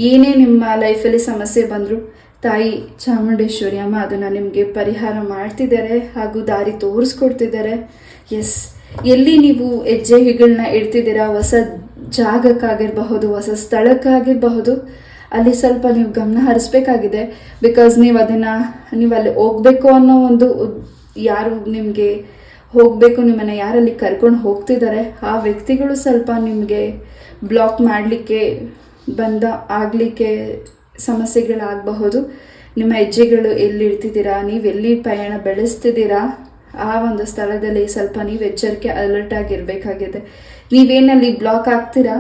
ಏನೇ ನಿಮ್ಮ ಲೈಫಲ್ಲಿ ಸಮಸ್ಯೆ ಬಂದರೂ ತಾಯಿ ಚಾಮುಂಡೇಶ್ವರಿ ಅಮ್ಮ ಅದನ್ನು ನಿಮಗೆ ಪರಿಹಾರ ಮಾಡ್ತಿದ್ದಾರೆ ಹಾಗೂ ದಾರಿ ತೋರಿಸ್ಕೊಡ್ತಿದ್ದಾರೆ. ಎಸ್, ಎಲ್ಲಿ ನೀವು ಹೆಜ್ಜೆಗಳನ್ನ ಇಡ್ತಿದ್ದೀರಾ, ಹೊಸ ಜಾಗಕ್ಕಾಗಿರಬಹುದು, ಹೊಸ ಸ್ಥಳಕ್ಕಾಗಿರಬಹುದು, ಅಲ್ಲಿ ಸ್ವಲ್ಪ ನೀವು ಗಮನ ಹರಿಸ್ಬೇಕಾಗಿದೆ. ಬಿಕಾಸ್ ನೀವು ಅಲ್ಲಿ ಹೋಗಬೇಕು ಅನ್ನೋ ಒಂದು ಯಾರು ನಿಮಗೆ ಹೋಗಬೇಕು, ನಿಮ್ಮನ್ನು ಯಾರಲ್ಲಿ ಕರ್ಕೊಂಡು ಹೋಗ್ತಿದ್ದಾರೆ ಆ ವ್ಯಕ್ತಿಗಳು ಸ್ವಲ್ಪ ನಿಮಗೆ ಬ್ಲಾಕ್ ಮಾಡಲಿಕ್ಕೆ ಆಗಲಿಕ್ಕೆ ಸಮಸ್ಯೆಗಳಾಗಬಹುದು. ನಿಮ್ಮ ಹೆಜ್ಜೆಗಳು ಎಲ್ಲಿಡ್ತಿದ್ದೀರಾ, ನೀವೆಲ್ಲಿ ಪಯಣ ಬೆಳೆಸ್ತಿದ್ದೀರಾ, ಆ ಒಂದು ಸ್ಥಳದಲ್ಲಿ ಸ್ವಲ್ಪ ನೀವು ಎಚ್ಚರಿಕೆ ಅಲರ್ಟ್ ಆಗಿರಬೇಕಾಗಿದೆ. ನೀವೇನಲ್ಲಿ ಬ್ಲಾಕ್ ಆಗ್ತೀರಾ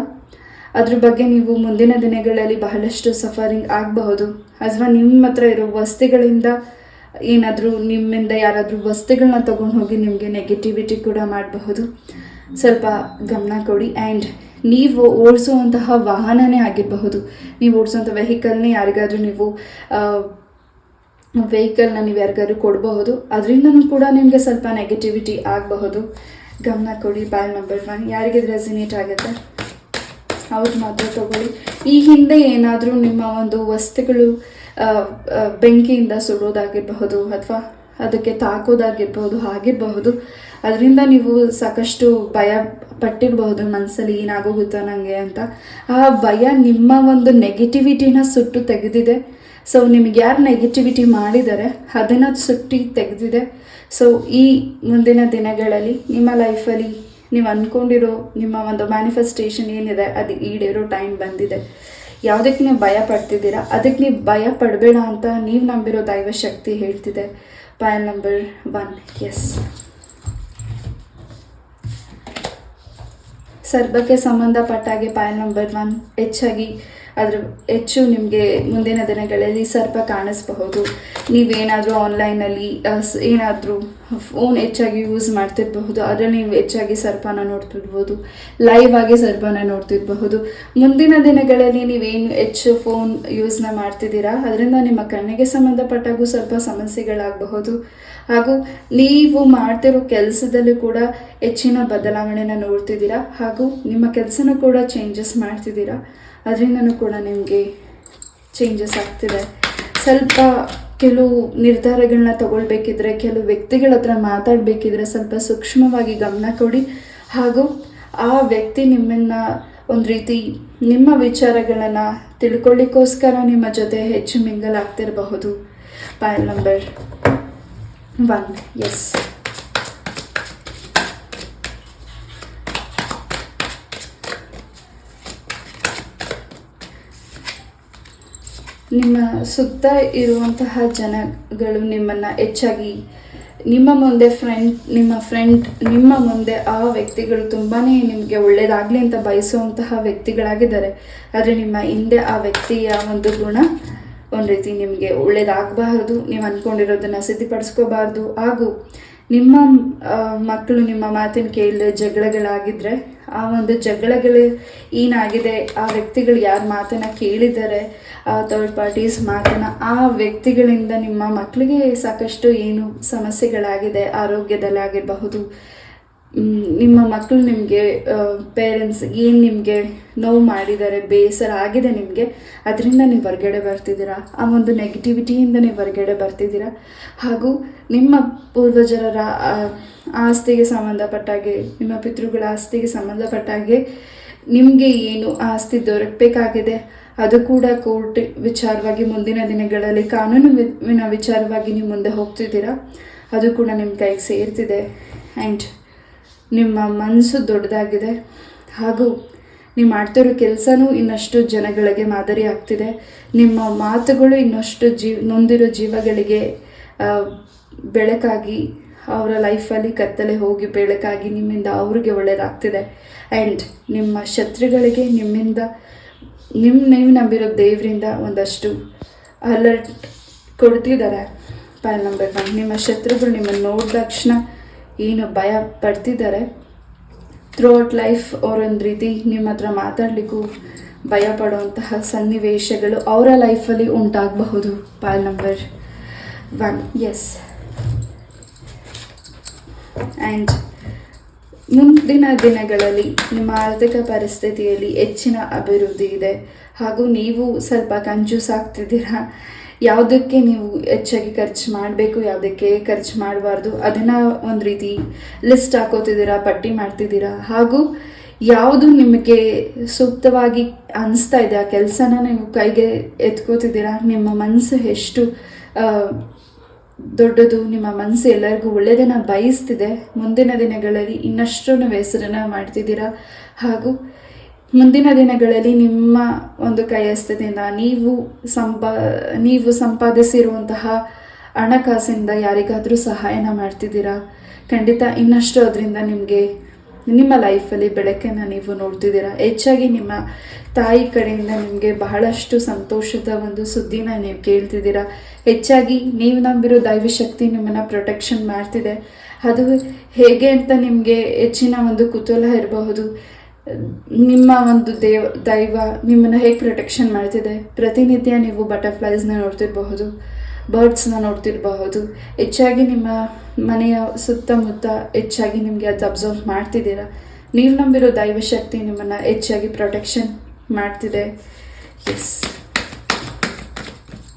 ಅದ್ರ ಬಗ್ಗೆ ನೀವು ಮುಂದಿನ ದಿನಗಳಲ್ಲಿ ಬಹಳಷ್ಟು ಸಫರಿಂಗ್ ಆಗಬಹುದು. ಅಥವಾ ನಿಮ್ಮ ಹತ್ರ ಇರೋ ವಸ್ತುಗಳಿಂದ ಏನಾದರೂ ನಿಮ್ಮಿಂದ ಯಾರಾದರೂ ವಸ್ತುಗಳನ್ನ ತೊಗೊಂಡು ಹೋಗಿ ನಿಮಗೆ ನೆಗೆಟಿವಿಟಿ ಕೂಡ ಮಾಡಬಹುದು. ಸ್ವಲ್ಪ ಗಮನ ಕೊಡಿ. ಆ್ಯಂಡ್ ನೀವು ಓಡಿಸುವಂತಹ ವಾಹನನೇ ಆಗಿರಬಹುದು, ನೀವು ಓಡಿಸುವಂಥ ವೆಹಿಕಲ್ನೇ ಯಾರಿಗಾದರೂ ನೀವು ವೆಹಿಕಲ್ನ ನೀವು ಯಾರಿಗಾದ್ರೂ ಕೊಡಬಹುದು. ಅದರಿಂದನೂ ಕೂಡ ನಿಮಗೆ ಸ್ವಲ್ಪ ನೆಗೆಟಿವಿಟಿ ಆಗಬಹುದು. ಗಮನ ಕೊಡಿ. Point number 1. ಯಾರಿಗೆ ರೆಸಿನೇಟ್ ಆಗುತ್ತೆ ಅವ್ರು ಮಾತ್ರ ತಗೊಳ್ಳಿ. ಈ ಹಿಂದೆ ಏನಾದರೂ ನಿಮ್ಮ ಒಂದು ವಸ್ತುಗಳು ಬೆಂಕಿಯಿಂದ ಸುಡೋದಾಗಿರಬಹುದು ಅಥವಾ ಅದಕ್ಕೆ ತಾಕೋದಾಗಿರ್ಬೋದು ಆಗಿರಬಹುದು. ಅದರಿಂದ ನೀವು ಸಾಕಷ್ಟು ಭಯ ಪಟ್ಟಿರಬಹುದು ಮನಸ್ಸಲ್ಲಿ, ಏನಾಗೋಗುತ್ತೋ ನನಗೆ ಅಂತ. ಆ ಭಯ ನಿಮ್ಮ ಒಂದು ನೆಗೆಟಿವಿಟಿನ ಸುಟ್ಟು ತೆಗೆದಿದೆ. ಸೊ ನಿಮಗೆ ಯಾರು ನೆಗೆಟಿವಿಟಿ ಮಾಡಿದ್ದಾರೆ ಅದನ್ನು ಸುಟ್ಟಿ ತೆಗೆದಿದೆ. ಸೊ ಈ ಮುಂದಿನ ದಿನಗಳಲ್ಲಿ ನಿಮ್ಮ ಲೈಫಲ್ಲಿ ನೀವು ಅಂದ್ಕೊಂಡಿರೋ ನಿಮ್ಮ ಒಂದು ಮ್ಯಾನಿಫೆಸ್ಟೇಷನ್ ಏನಿದೆ ಅದು ಈಡೇರೋ ಟೈಮ್ ಬಂದಿದೆ. ಯಾವುದಕ್ಕೆ ನೀವು ಭಯ ಪಡ್ತಿದ್ದೀರಾ ಅದಕ್ಕೆ ನೀವು ಭಯ ಪಡಬೇಡ ಅಂತ ನೀವು ನಂಬಿರೋ ದೈವ ಶಕ್ತಿ ಹೇಳ್ತಿದೆ. Point number 1. ಎಸ್, ಸರ್ಬಕ್ಕೆ ಸಂಬಂಧಪಟ್ಟಾಗೆ ಪಾಯಿಂಟ್ ನಂಬರ್ 1 ಹೆಚ್ಚು ನಿಮಗೆ ಮುಂದಿನ ದಿನಗಳಲ್ಲಿ ಸರ್ಪ ಕಾಣಿಸಬಹುದು. ನೀವೇನಾದರೂ ಆನ್ಲೈನಲ್ಲಿ ಏನಾದರೂ ಫೋನ್ ಹೆಚ್ಚಾಗಿ ಯೂಸ್ ಮಾಡ್ತಿರಬಹುದು, ಅದರಲ್ಲಿ ನೀವು ಹೆಚ್ಚಾಗಿ ಸರ್ಪನ ನೋಡ್ತಿರ್ಬೋದು, ಲೈವ್ ಆಗಿ ಸರ್ಪನ ನೋಡ್ತಿರಬಹುದು. ಮುಂದಿನ ದಿನಗಳಲ್ಲಿ ನೀವೇನು ಹೆಚ್ಚು ಫೋನ್ ಯೂಸ್ನ ಮಾಡ್ತಿದ್ದೀರಾ ಅದರಿಂದ ನಿಮ್ಮ ಕಣ್ಣಿಗೆ ಸಂಬಂಧಪಟ್ಟಾಗೂ ಸ್ವಲ್ಪ ಸಮಸ್ಯೆಗಳಾಗಬಹುದು. ಹಾಗೂ ನೀವು ಮಾಡ್ತಿರೋ ಕೆಲಸದಲ್ಲೂ ಕೂಡ ಹೆಚ್ಚಿನ ಬದಲಾವಣೆನ ನೋಡ್ತಿದ್ದೀರಾ ಹಾಗೂ ನಿಮ್ಮ ಕೆಲಸನೂ ಕೂಡ ಚೇಂಜಸ್ ಮಾಡ್ತಿದ್ದೀರಾ. ಅದರಿಂದನೂ ಕೂಡ ನಿಮಗೆ ಚೇಂಜಸ್ ಆಗ್ತಿದೆ. ಸ್ವಲ್ಪ ಕೆಲವು ನಿರ್ಧಾರಗಳನ್ನ ತಗೊಳ್ಬೇಕಿದ್ರೆ, ಕೆಲವು ವ್ಯಕ್ತಿಗಳ ಹತ್ರ ಮಾತಾಡಬೇಕಿದ್ರೆ ಸ್ವಲ್ಪ ಸೂಕ್ಷ್ಮವಾಗಿ ಗಮನ ಕೊಡಿ. ಹಾಗೂ ಆ ವ್ಯಕ್ತಿ ನಿಮ್ಮನ್ನು ಒಂದು ರೀತಿ ನಿಮ್ಮ ವಿಚಾರಗಳನ್ನು ತಿಳ್ಕೊಳ್ಳಿಕ್ಕೋಸ್ಕರ ನಿಮ್ಮ ಜೊತೆ ಹೆಚ್ಚು ಮಿಂಗಲ್ ಆಗ್ತಿರಬಹುದು. Pile number 1. ಎಸ್, ನಿಮ್ಮ ಸುತ್ತ ಇರುವಂತಹ ಜನಗಳು ನಿಮ್ಮನ್ನು ಹೆಚ್ಚಾಗಿ ನಿಮ್ಮ ಮುಂದೆ ನಿಮ್ಮ ಫ್ರೆಂಡ್ ನಿಮ್ಮ ಮುಂದೆ ಆ ವ್ಯಕ್ತಿಗಳು ತುಂಬಾ ನಿಮಗೆ ಒಳ್ಳೆಯದಾಗಲಿ ಅಂತ ಬಯಸುವಂತಹ ವ್ಯಕ್ತಿಗಳಾಗಿದ್ದಾರೆ. ಆದರೆ ನಿಮ್ಮ ಹಿಂದೆ ಆ ವ್ಯಕ್ತಿಯ ಒಂದು ಗುಣ ಒಂದು ರೀತಿ ನಿಮಗೆ ಒಳ್ಳೆಯದಾಗಬಾರ್ದು, ನೀವು ಅಂದ್ಕೊಂಡಿರೋದನ್ನು ಸಿದ್ಧಪಡಿಸ್ಕೋಬಾರ್ದು. ಹಾಗೂ ನಿಮ್ಮ ಮಕ್ಕಳು ನಿಮ್ಮ ಮಾತಿನ ಕೇಳಿ ಜಗಳಗಳಾಗಿದ್ದರೆ ಆ ಒಂದು ಜಗಳಗಳು ಏನಾಗಿದೆ, ಆ ವ್ಯಕ್ತಿಗಳು ಯಾರ ಮಾತನ್ನು ಕೇಳಿದ್ದಾರೆ, ಆ ಥರ್ಡ್ ಪಾರ್ಟೀಸ್ ಮಾತನ್ನು, ಆ ವ್ಯಕ್ತಿಗಳಿಂದ ನಿಮ್ಮ ಮಕ್ಕಳಿಗೆ ಸಾಕಷ್ಟು ಏನು ಸಮಸ್ಯೆಗಳಾಗಿದೆ, ಆರೋಗ್ಯದಲ್ಲಾಗಿರಬಹುದು. ನಿಮ್ಮ ಮಕ್ಕಳು ನಿಮಗೆ ಪೇರೆಂಟ್ಸ್ ಏನು ನಿಮಗೆ ನೋವು ಮಾಡಿದ್ದಾರೆ, ಬೇಸರ ಆಗಿದೆ ನಿಮಗೆ, ಅದರಿಂದ ನೀವು ಹೊರಗಡೆ ಬರ್ತಿದ್ದೀರಾ. ಆ ಒಂದು ನೆಗೆಟಿವಿಟಿಯಿಂದ ನೀವು ಹೊರಗಡೆ ಬರ್ತಿದ್ದೀರಾ. ಹಾಗೂ ನಿಮ್ಮ ಪೂರ್ವಜರ ಆಸ್ತಿಗೆ ಸಂಬಂಧಪಟ್ಟಾಗೆ, ನಿಮ್ಮ ಪಿತೃಗಳ ಆಸ್ತಿಗೆ ಸಂಬಂಧಪಟ್ಟಾಗೆ ನಿಮಗೆ ಏನು ಆಸ್ತಿ ದೊರಕಬೇಕಾಗಿದೆ ಅದು ಕೂಡ ಕೋರ್ಟ್ ವಿಚಾರವಾಗಿ ಮುಂದಿನ ದಿನಗಳಲ್ಲಿ ಕಾನೂನಿನ ವಿಚಾರವಾಗಿ ನೀವು ಮುಂದೆ ಹೋಗ್ತಿದ್ದೀರಾ. ಅದು ಕೂಡ ನಿಮ್ಮ ಕೈಗೆ ಸೇರ್ತಿದೆ. ಆ್ಯಂಡ್ ನಿಮ್ಮ ಮನಸ್ಸು ದೊಡ್ಡದಾಗಿದೆ. ಹಾಗೂ ನೀವು ಮಾಡ್ತಿರೋ ಕೆಲಸನೂ ಇನ್ನಷ್ಟು ಜನಗಳಿಗೆ ಮಾದರಿ ಆಗ್ತಿದೆ. ನಿಮ್ಮ ಮಾತುಗಳು ಇನ್ನಷ್ಟು ನೊಂದಿರೋ ಜೀವಗಳಿಗೆ ಬೆಳಕಾಗಿ, ಅವರ ಲೈಫಲ್ಲಿ ಕತ್ತಲೆ ಹೋಗಿ ಬೆಳಕಾಗಿ ನಿಮ್ಮಿಂದ ಅವ್ರಿಗೆ ಒಳ್ಳೆಯದಾಗ್ತಿದೆ. ಆ್ಯಂಡ್ ನಿಮ್ಮ ಶತ್ರುಗಳಿಗೆ ನಿಮ್ಮಿಂದ ನೀವು ನಂಬಿರೋ ದೇವರಿಂದ ಒಂದಷ್ಟು ಅಲರ್ಟ್ ಕೊಡ್ತಿದ್ದಾರೆ. ಪೈಲ್ ನಂಬರ್ 1. ನಿಮ್ಮ ಶತ್ರುಗಳು ನಿಮ್ಮನ್ನು ನೋಡಿದ ತಕ್ಷಣ ಏನು ಭಯ ಪಡ್ತಿದ್ದಾರೆ. ಥ್ರೂಔಟ್ ಲೈಫ್ ಅವರೊಂದು ರೀತಿ ನಿಮ್ಮ ಹತ್ರ ಮಾತಾಡಲಿಕ್ಕೂ ಭಯ ಪಡುವಂತಹ ಸನ್ನಿವೇಶಗಳು ಅವರ ಲೈಫಲ್ಲಿ ಉಂಟಾಗಬಹುದು. ಪೈಲ್ ನಂಬರ್ 1. ಎಸ್. ಆ್ಯಂಡ್ ಮುಂದಿನ ದಿನಗಳಲ್ಲಿ ನಿಮ್ಮ ಆರ್ಥಿಕ ಪರಿಸ್ಥಿತಿಯಲ್ಲಿ ಹೆಚ್ಚಿನ ಅಭಿವೃದ್ಧಿ ಇದೆ. ಹಾಗೂ ನೀವು ಸ್ವಲ್ಪ ಕಂಜೂಸ್ ಆಗ್ತಿದ್ದೀರಾ. ಯಾವುದಕ್ಕೆ ನೀವು ಹೆಚ್ಚಾಗಿ ಖರ್ಚು ಮಾಡಬೇಕು, ಯಾವುದಕ್ಕೆ ಖರ್ಚು ಮಾಡಬಾರ್ದು, ಅದನ್ನು ಒಂದು ರೀತಿ ಲಿಸ್ಟ್ ಹಾಕೋತಿದ್ದೀರಾ, ಪಟ್ಟಿ ಮಾಡ್ತಿದ್ದೀರಾ. ಹಾಗೂ ಯಾವುದು ನಿಮಗೆ ಸೂಕ್ತವಾಗಿ ಅನಿಸ್ತಾ ಇದೆ ಆ ಕೆಲಸನ ನೀವು ಕೈಗೆ ಎತ್ಕೋತಿದ್ದೀರಾ. ನಿಮ್ಮ ಮನಸ್ಸು ಎಷ್ಟು ದೊಡ್ಡದು, ನಿಮ್ಮ ಮನಸ್ಸು ಎಲ್ಲರಿಗೂ ಒಳ್ಳೆಯದನ್ನು ಬಯಸ್ತಿದೆ. ಮುಂದಿನ ದಿನಗಳಲ್ಲಿ ಇನ್ನಷ್ಟು ನೀವು ಹೆಸರನ್ನು ಮಾಡ್ತಿದ್ದೀರಾ. ಹಾಗೂ ಮುಂದಿನ ದಿನಗಳಲ್ಲಿ ನಿಮ್ಮ ಒಂದು ಕೈಯಸ್ಥದಿಂದ ನೀವು ಸಂಪಾದಿಸಿರುವಂತಹ ಹಣಕಾಸಿಂದ ಯಾರಿಗಾದರೂ ಸಹಾಯನ ಮಾಡ್ತಿದ್ದೀರಾ. ಖಂಡಿತ ಇನ್ನಷ್ಟು ಅದರಿಂದ ನಿಮಗೆ ನಿಮ್ಮ ಲೈಫಲ್ಲಿ ಬೆಳಕನ್ನು ನೀವು ನೋಡ್ತಿದ್ದೀರಾ. ಹೆಚ್ಚಾಗಿ ನಿಮ್ಮ ತಾಯಿ ಕಡೆಯಿಂದ ನಿಮಗೆ ಬಹಳಷ್ಟು ಸಂತೋಷದ ಒಂದು ಸುದ್ದಿನ ನೀವು ಕೇಳ್ತಿದ್ದೀರಾ. ಹೆಚ್ಚಾಗಿ ನೀವು ನಂಬಿರೋ ದೈವಶಕ್ತಿ ನಿಮ್ಮನ್ನು ಪ್ರೊಟೆಕ್ಷನ್ ಮಾಡ್ತಿದೆ. ಅದು ಹೇಗೆ ಅಂತ ನಿಮಗೆ ಹೆಚ್ಚಿನ ಒಂದು ಕುತೂಹಲ ಇರಬಹುದು. ನಿಮ್ಮ ಒಂದು ದೈವ ನಿಮ್ಮನ್ನು ಹೇಗೆ ಪ್ರೊಟೆಕ್ಷನ್ ಮಾಡ್ತಿದೆ. ಪ್ರತಿನಿತ್ಯ ನೀವು ಬಟರ್ಫ್ಲೈಸ್ನ ನೋಡ್ತಿರಬಹುದು, ಬರ್ಡ್ಸ್ನ ನೋಡ್ತಿರಬಹುದು. ಹೆಚ್ಚಾಗಿ ನಿಮ್ಮ ಮನೆಯ ಸುತ್ತಮುತ್ತ ಹೆಚ್ಚಾಗಿ ನಿಮಗೆ ಅದು ಅಬ್ಸರ್ವ್ ಮಾಡ್ತಿದ್ದೀರಾ. ನೀವು ನಂಬಿರೋ ದೈವಶಕ್ತಿ ನಿಮ್ಮನ್ನು ಹೆಚ್ಚಾಗಿ ಪ್ರೊಟೆಕ್ಷನ್ ಮಾಡ್ತಿದೆ. ಎಸ್.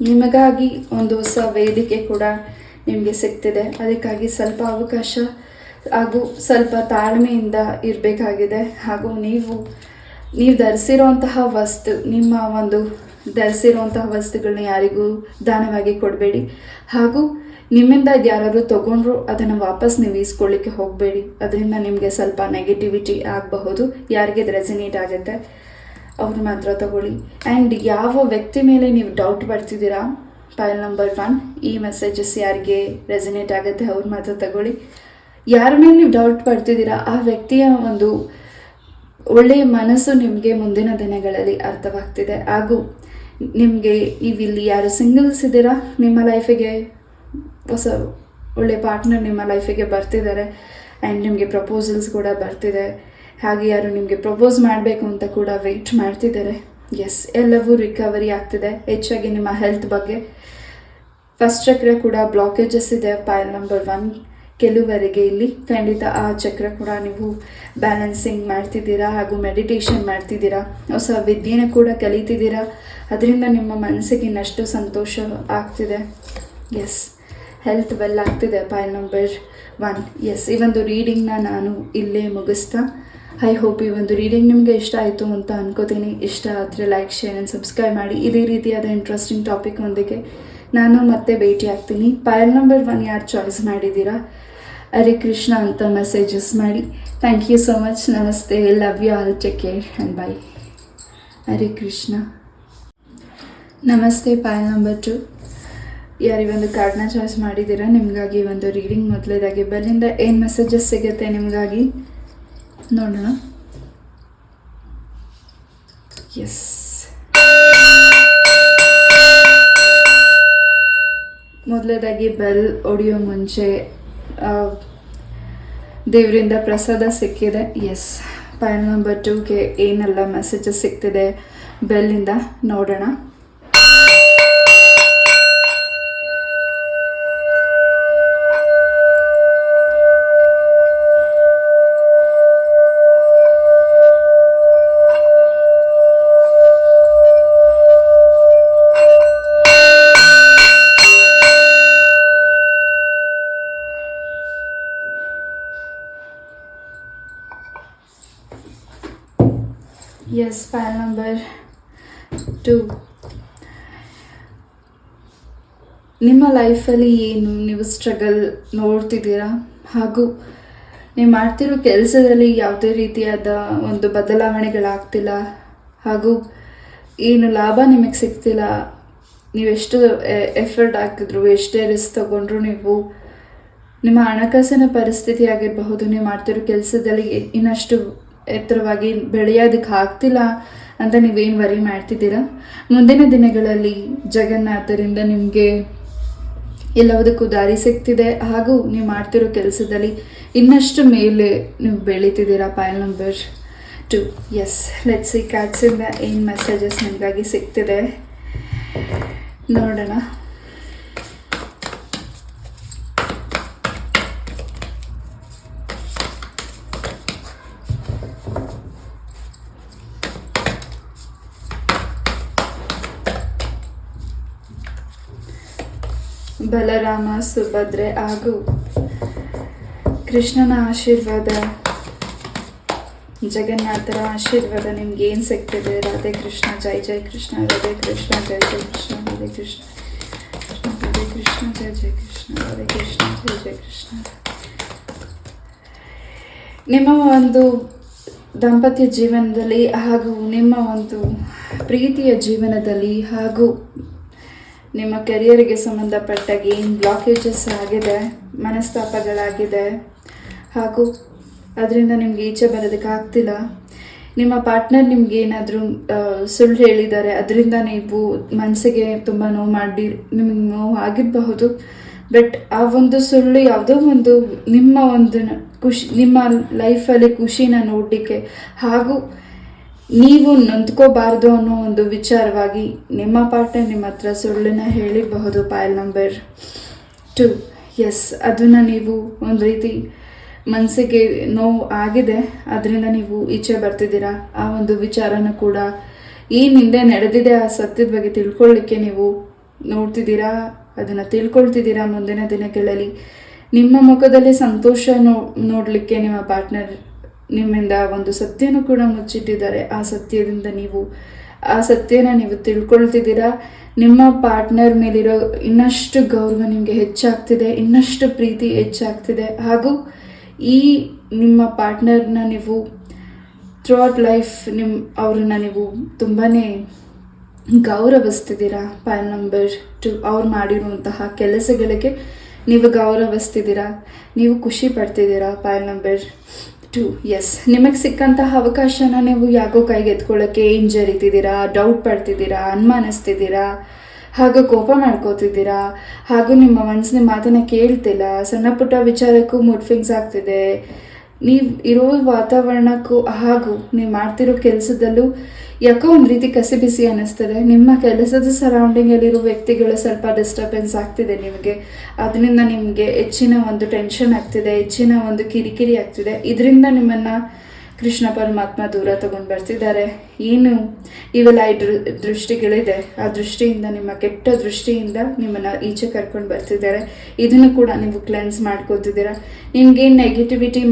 ನಿಮಗಾಗಿ ಒಂದು ಹೊಸ ವೇದಿಕೆ ಕೂಡ ನಿಮಗೆ ಸಿಗ್ತಿದೆ. ಅದಕ್ಕಾಗಿ ಸ್ವಲ್ಪ ಅವಕಾಶ ಹಾಗೂ ಸ್ವಲ್ಪ ತಾಳ್ಮೆಯಿಂದ ಇರಬೇಕಾಗಿದೆ. ಹಾಗೂ ನೀವು ಧರಿಸಿರುವಂತಹ ನಿಮ್ಮ ಒಂದು ಧರಿಸಿರುವಂತಹ ವಸ್ತುಗಳನ್ನ ಯಾರಿಗೂ ದಾನವಾಗಿ ಕೊಡಬೇಡಿ. ಹಾಗೂ ನಿಮ್ಮಿಂದ ಯಾರಾದರೂ ತೊಗೊಂಡ್ರು ಅದನ್ನು ವಾಪಸ್ ನೀವು ಈಸ್ಕೊಳ್ಳಿಕ್ಕೆ ಹೋಗಬೇಡಿ. ಅದರಿಂದ ನಿಮಗೆ ಸ್ವಲ್ಪ ನೆಗೆಟಿವಿಟಿ ಆಗಬಹುದು. ಯಾರಿಗೆ ಅದು ರೆಸಿನೇಟ್ ಆಗುತ್ತೆ ಅವ್ರು ಮಾತ್ರ ತಗೊಳ್ಳಿ. ಆ್ಯಂಡ್ ಯಾವ ವ್ಯಕ್ತಿ ಮೇಲೆ ನೀವು ಡೌಟ್ ಪಡ್ತಿದ್ದೀರಾ, ಪೈಲ್ ನಂಬರ್ 1, ಈ ಮೆಸೇಜಸ್ ಯಾರಿಗೆ ರೆಸಿನೇಟ್ ಆಗುತ್ತೆ ಅವ್ರು ಮಾತ್ರ ತಗೊಳ್ಳಿ. ಯಾರ ಮೇಲೆ ನೀವು ಡೌಟ್ ಪಡ್ತಿದ್ದೀರಾ ಆ ವ್ಯಕ್ತಿಯ ಒಂದು ಒಳ್ಳೆಯ ಮನಸ್ಸು ನಿಮಗೆ ಮುಂದಿನ ದಿನಗಳಲ್ಲಿ ಅರ್ಥವಾಗ್ತಿದೆ. ಹಾಗೂ ನಿಮಗೆ ನೀವಿಲ್ಲಿ ಯಾರು ಸಿಂಗಲ್ಸ್ ಇದ್ದೀರಾ, ನಿಮ್ಮ ಲೈಫಿಗೆ ಹೊಸ ಒಳ್ಳೆಯ ಪಾರ್ಟ್ನರ್ ನಿಮ್ಮ ಲೈಫಿಗೆ ಬರ್ತಿದ್ದಾರೆ. ಆ್ಯಂಡ್ ನಿಮಗೆ ಪ್ರಪೋಸಲ್ಸ್ ಕೂಡ ಬರ್ತಿದೆ. ಹಾಗೆ ಯಾರು ನಿಮಗೆ ಪ್ರಪೋಸ್ ಮಾಡಬೇಕು ಅಂತ ಕೂಡ ವೆಯ್ಟ್ ಮಾಡ್ತಿದ್ದಾರೆ. ಎಸ್, ಎಲ್ಲವೂ ರಿಕವರಿ ಆಗ್ತಿದೆ. ಹೆಚ್ಚಾಗಿ ನಿಮ್ಮ ಹೆಲ್ತ್ ಬಗ್ಗೆ ಫಸ್ಟ್ ಚಕ್ರ ಕೂಡ ಬ್ಲಾಕೇಜಸ್ ಇದೆ. ಪೈಲ್ ನಂಬರ್ 1. ಕೆಲವರೆಗೆ ಇಲ್ಲಿ ಖಂಡಿತ ಆ ಚಕ್ರ ಕೂಡ ನೀವು ಬ್ಯಾಲೆನ್ಸಿಂಗ್ ಮಾಡ್ತಿದ್ದೀರಾ ಹಾಗೂ ಮೆಡಿಟೇಷನ್ ಮಾಡ್ತಿದ್ದೀರಾ, ಹೊಸ ವಿದ್ಯೆನ ಕೂಡ ಕಲಿತಿದ್ದೀರಾ. ಅದರಿಂದ ನಿಮ್ಮ ಮನಸ್ಸಿಗೆ ಇನ್ನಷ್ಟು ಸಂತೋಷ ಆಗ್ತಿದೆ. ಎಸ್, ಹೆಲ್ತ್ ವೆಲ್ ಆಗ್ತಿದೆ. Pile number 1. ಎಸ್, ಈ ಒಂದು ರೀಡಿಂಗ್ನ ನಾನು ಇಲ್ಲೇ ಮುಗಿಸ್ತಾ, ಐ ಹೋಪ್ ಈ ಒಂದು ರೀಡಿಂಗ್ ನಿಮಗೆ ಇಷ್ಟ ಆಯಿತು ಅಂತ ಅನ್ಕೋತೀನಿ. ಇಷ್ಟ ಆದರೆ ಲೈಕ್, ಶೇರ್ ಆ್ಯಂಡ್ ಸಬ್ಸ್ಕ್ರೈಬ್ ಮಾಡಿ. ಇದೇ ರೀತಿಯಾದ ಇಂಟ್ರೆಸ್ಟಿಂಗ್ ಟಾಪಿಕ್ ಒಂದಿಗೆ ನಾನು ಮತ್ತೆ ಭೇಟಿ ಆಗ್ತೀನಿ. ಪಾಯಲ್ ನಂಬರ್ 1 ಯಾರು ಚಾಯ್ಸ್ ಮಾಡಿದ್ದೀರಾ, ಹರೇ ಕೃಷ್ಣ ಅಂತ ಮೆಸೇಜಸ್ ಮಾಡಿ. Thank you so much. ನಮಸ್ತೆ, love you all, take care and bye. Hare Krishna. ನಮಸ್ತೆ. ಪಾಯಲ್ ನಂಬರ್ 2 ಯಾರು ಈ ಒಂದು ಕಾರ್ಡ್ನ ಚಾಯ್ಸ್ ಮಾಡಿದ್ದೀರಾ, ನಿಮಗಾಗಿ ಒಂದು ರೀಡಿಂಗ್. ಮೊದಲೇದಾಗಿ ಬೆಲ್ಲಿಂದ ಏನು ಮೆಸೇಜಸ್ ಸಿಗುತ್ತೆ ನಿಮಗಾಗಿ ನೋಡೋಣ. ಎಸ್, ಮೊದಲೇದಾಗಿ ಬೆಲ್ ಹೊಡೆಯೋ ಮುಂಚೆ ದೇವರಿಂದ ಪ್ರಸಾದ ಸಿಕ್ಕಿದೆ. ಎಸ್, ಪಾಯಲ್ ನಂಬರ್ 2ಗೆ ಏನೆಲ್ಲ ಮೆಸೇಜಸ್ ಸಿಗ್ತಿದೆ ಬೆಲ್ಲಿಂದ ನೋಡೋಣ. ಎಸ್, ಪಾಯಲ್ ನಂಬರ್ 2 ನಿಮ್ಮ ಲೈಫಲ್ಲಿ ಏನು ನೀವು ಸ್ಟ್ರಗಲ್ ನೋಡ್ತಿದ್ದೀರಾ ಹಾಗೂ ನೀವು ಮಾಡ್ತಿರೋ ಕೆಲಸದಲ್ಲಿ ಯಾವುದೇ ರೀತಿಯಾದ ಒಂದು ಬದಲಾವಣೆಗಳಾಗ್ತಿಲ್ಲ ಹಾಗೂ ಏನು ಲಾಭ ನಿಮಗೆ ಸಿಗ್ತಿಲ್ಲ. ನೀವೆಷ್ಟು ಎಫರ್ಟ್ ಹಾಕಿದ್ರು, ಎಷ್ಟೇ ರಿಸ್ಕ್ ತಗೊಂಡ್ರು ನೀವು ನಿಮ್ಮ ಹಣಕಾಸಿನ ಪರಿಸ್ಥಿತಿ ಆಗಿರಬಹುದು, ನೀವು ಮಾಡ್ತಿರೋ ಕೆಲಸದಲ್ಲಿ ಇನ್ನಷ್ಟು ಎತ್ತರವಾಗಿ ಬೆಳೆಯೋದಕ್ಕೆ ಆಗ್ತಿಲ್ಲ ಅಂತ ನೀವೇನು ವರಿ ಮಾಡ್ತಿದ್ದೀರಾ. ಮುಂದಿನ ದಿನಗಳಲ್ಲಿ ಜಗನ್ನಾಥರಿಂದ ನಿಮಗೆ ಎಲ್ಲದಕ್ಕೂ ದಾರಿ ಸಿಗ್ತಿದೆ ಹಾಗೂ ನೀವು ಮಾಡ್ತಿರೋ ಕೆಲಸದಲ್ಲಿ ಇನ್ನಷ್ಟು ಮೇಲೆ ನೀವು ಬೆಳೀತಿದ್ದೀರಾ. Pile number 2. Yes, let's see ಕಾರ್ಡ್ಸಿಂದ ಏನು ಮೆಸೇಜಸ್ ನಿಮಗಾಗಿ ಸಿಗ್ತಿದೆ ನೋಡೋಣ. ಬಲರಾಮ, ಸುಭದ್ರೆ ಹಾಗೂ ಕೃಷ್ಣನ ಆಶೀರ್ವಾದ, ಜಗನ್ನಾಥರ ಆಶೀರ್ವಾದ ನಿಮ್ಗೆ ಏನು ಸಿಗ್ತಿದೆ. ರಾಧೆ ಕೃಷ್ಣ, ಜೈ ಜೈ ಕೃಷ್ಣ, ರಾಧೆ ಕೃಷ್ಣ, ಜೈ ಜೈ ಕೃಷ್ಣ, ರಾಧೆ ಕೃಷ್ಣ, ರಾಧೆ ಕೃಷ್ಣ, ಜೈ ಜೈ ಕೃಷ್ಣ, ರಾಧೆ ಕೃಷ್ಣ, ಜೈ ಜೈ ಕೃಷ್ಣ. ನಿಮ್ಮ ಒಂದು ದಾಂಪತ್ಯ ಜೀವನದಲ್ಲಿ ಹಾಗೂ ನಿಮ್ಮ ಒಂದು ಪ್ರೀತಿಯ ಜೀವನದಲ್ಲಿ ಹಾಗೂ ನಿಮ್ಮ ಕೆರಿಯರ್ಗೆ ಸಂಬಂಧಪಟ್ಟಾಗಿ ಏನು ಬ್ಲಾಕೇಜಸ್ ಆಗಿದೆ, ಮನಸ್ತಾಪಗಳಾಗಿದೆ ಹಾಗೂ ಅದರಿಂದ ನಿಮಗೆ ಈಚೆ ಬರೋದಕ್ಕೆ ಆಗ್ತಿಲ್ಲ. ನಿಮ್ಮ ಪಾರ್ಟ್ನರ್ ನಿಮ್ಗೆ ಏನಾದರೂ ಸುಳ್ಳು ಹೇಳಿದ್ದಾರೆ, ಅದರಿಂದ ನೀವು ಮನಸ್ಸಿಗೆ ತುಂಬ ನಿಮಗೆ ನೋವು ಆಗಿರಬಹುದು. ಬಟ್ ಆ ಒಂದು ಸುಳ್ಳು ಯಾವುದೋ ಒಂದು ನಿಮ್ಮ ಒಂದು ನಿಮ್ಮ ಲೈಫಲ್ಲಿ ಖುಷಿನ ನೋಡಲಿಕ್ಕೆ ಹಾಗೂ ನೀವು ನೊಂದ್ಕೋಬಾರ್ದು ಅನ್ನೋ ಒಂದು ವಿಚಾರವಾಗಿ ನಿಮ್ಮ ಪಾರ್ಟ್ನರ್ ನಿಮ್ಮ ಹತ್ರ ಸುಳ್ಳನ್ನು ಹೇಳಿರಬಹುದು. ಪಾಯಲ್ ನಂಬರ್ 2. ಎಸ್, ಅದನ್ನು ನೀವು ಒಂದು ರೀತಿ ಮನಸ್ಸಿಗೆ ನೋವು ಆಗಿದೆ, ಅದರಿಂದ ನೀವು ಈಚೆ ಬರ್ತಿದ್ದೀರಾ. ಆ ಒಂದು ವಿಚಾರನ ಕೂಡ ಏನು ಹಿಂದೆ ನಡೆದಿದೆ ಆ ಸತ್ಯದ ಬಗ್ಗೆ ತಿಳ್ಕೊಳ್ಳಿಕ್ಕೆ ನೀವು ನೋಡ್ತಿದ್ದೀರಾ, ಅದನ್ನು ತಿಳ್ಕೊಳ್ತಿದ್ದೀರಾ. ಮುಂದಿನ ದಿನಗಳಲ್ಲಿ ನಿಮ್ಮ ಮುಖದಲ್ಲಿ ಸಂತೋಷ ನೋಡಲಿಕ್ಕೆ ನಿಮ್ಮ ಪಾರ್ಟ್ನರ್ ನಿಮ್ಮಿಂದ ಒಂದು ಸತ್ಯನೂ ಕೂಡ ಮುಚ್ಚಿಟ್ಟಿದ್ದಾರೆ. ಆ ಸತ್ಯದಿಂದ ಆ ಸತ್ಯನ ನೀವು ತಿಳ್ಕೊಳ್ತಿದ್ದೀರಾ. ನಿಮ್ಮ ಪಾರ್ಟ್ನರ್ ಮೇಲಿರೋ ಇನ್ನಷ್ಟು ಗೌರವ ನಿಮಗೆ ಹೆಚ್ಚಾಗ್ತಿದೆ, ಇನ್ನಷ್ಟು ಪ್ರೀತಿ ಹೆಚ್ಚಾಗ್ತಿದೆ ಹಾಗೂ ಈ ನಿಮ್ಮ ಪಾರ್ಟ್ನರ್ನ ನೀವು ಥ್ರೂಔಟ್ ಲೈಫ್ ಅವ್ರನ್ನ ನೀವು ತುಂಬಾ ಗೌರವಿಸ್ತಿದ್ದೀರಾ. ಪಾಯಲ್ ನಂಬರ್ 2 ಅವ್ರು ಮಾಡಿರುವಂತಹ ಕೆಲಸಗಳಿಗೆ ನೀವು ಗೌರವಿಸ್ತಿದ್ದೀರಾ, ನೀವು ಖುಷಿ ಪಡ್ತಿದ್ದೀರಾ. ಪಾಯಲ್ ನಂಬರ್ 2. ಎಸ್, ನಿಮಗೆ ಸಿಕ್ಕಂತಹ ಅವಕಾಶನ ನೀವು ಯಾಕೋ ಕೈಗೆ ಎತ್ಕೊಳ್ಳೋಕ್ಕೆ ಹಿಂಜರಿತಿದ್ದೀರಾ, ಡೌಟ್ ಪಡ್ತಿದ್ದೀರಾ, ಅನುಮಾನಿಸ್ತಿದ್ದೀರಾ ಹಾಗೂ ಕೋಪ ಮಾಡ್ಕೋತಿದ್ದೀರಾ ಹಾಗೂ ನಿಮ್ಮ ಮನಸ್ಸಿನ ಮಾತನ್ನು ಕೇಳ್ತಿಲ್ಲ. ಸಣ್ಣ ಪುಟ್ಟ ವಿಚಾರಕ್ಕೂ ಮೂಡ್ ಫಿಕ್ಸ್ ಆಗ್ತಿದೆ ನೀವು ಇರೋ ವಾತಾವರಣಕ್ಕೂ ಹಾಗೂ ನೀವು ಮಾಡ್ತಿರೋ ಕೆಲಸದಲ್ಲೂ ಯಾಕೋ ಒಂದು ರೀತಿ ಕಸಿಬಿಸಿ ಅನ್ನಿಸ್ತದೆ. ನಿಮ್ಮ ಕೆಲಸದ ಸರೌಂಡಿಂಗಲ್ಲಿರೋ ವ್ಯಕ್ತಿಗಳು ಸ್ವಲ್ಪ ಡಿಸ್ಟರ್ಬೆನ್ಸ್ ಆಗ್ತಿದೆ ನಿಮಗೆ. ಅದರಿಂದ ನಿಮಗೆ ಹೆಚ್ಚಿನ ಒಂದು ಟೆನ್ಷನ್ ಆಗ್ತಿದೆ, ಹೆಚ್ಚಿನ ಒಂದು ಕಿರಿಕಿರಿ ಆಗ್ತಿದೆ. ಇದರಿಂದ ನಿಮ್ಮನ್ನು ಕೃಷ್ಣ ಪರಮಾತ್ಮ ದೂರ ತಗೊಂಡು ಬರ್ತಿದ್ದಾರೆ. ಏನು ಇವೆಲ್ಲ ದೃಷ್ಟಿಗಳಿದೆ, ಆ ದೃಷ್ಟಿಯಿಂದ, ನಿಮ್ಮ ಕೆಟ್ಟ ದೃಷ್ಟಿಯಿಂದ ನಿಮ್ಮನ್ನು ಈಚೆ ಕರ್ಕೊಂಡು ಬರ್ತಿದ್ದಾರೆ. ಇದನ್ನು ಕೂಡ ನೀವು ಕ್ಲೆನ್ಸ್ ಮಾಡ್ಕೋತಿದ್ದೀರಾ. ನಿಮ್ಗೇನು ನೆಗೆಟಿವಿಟಿ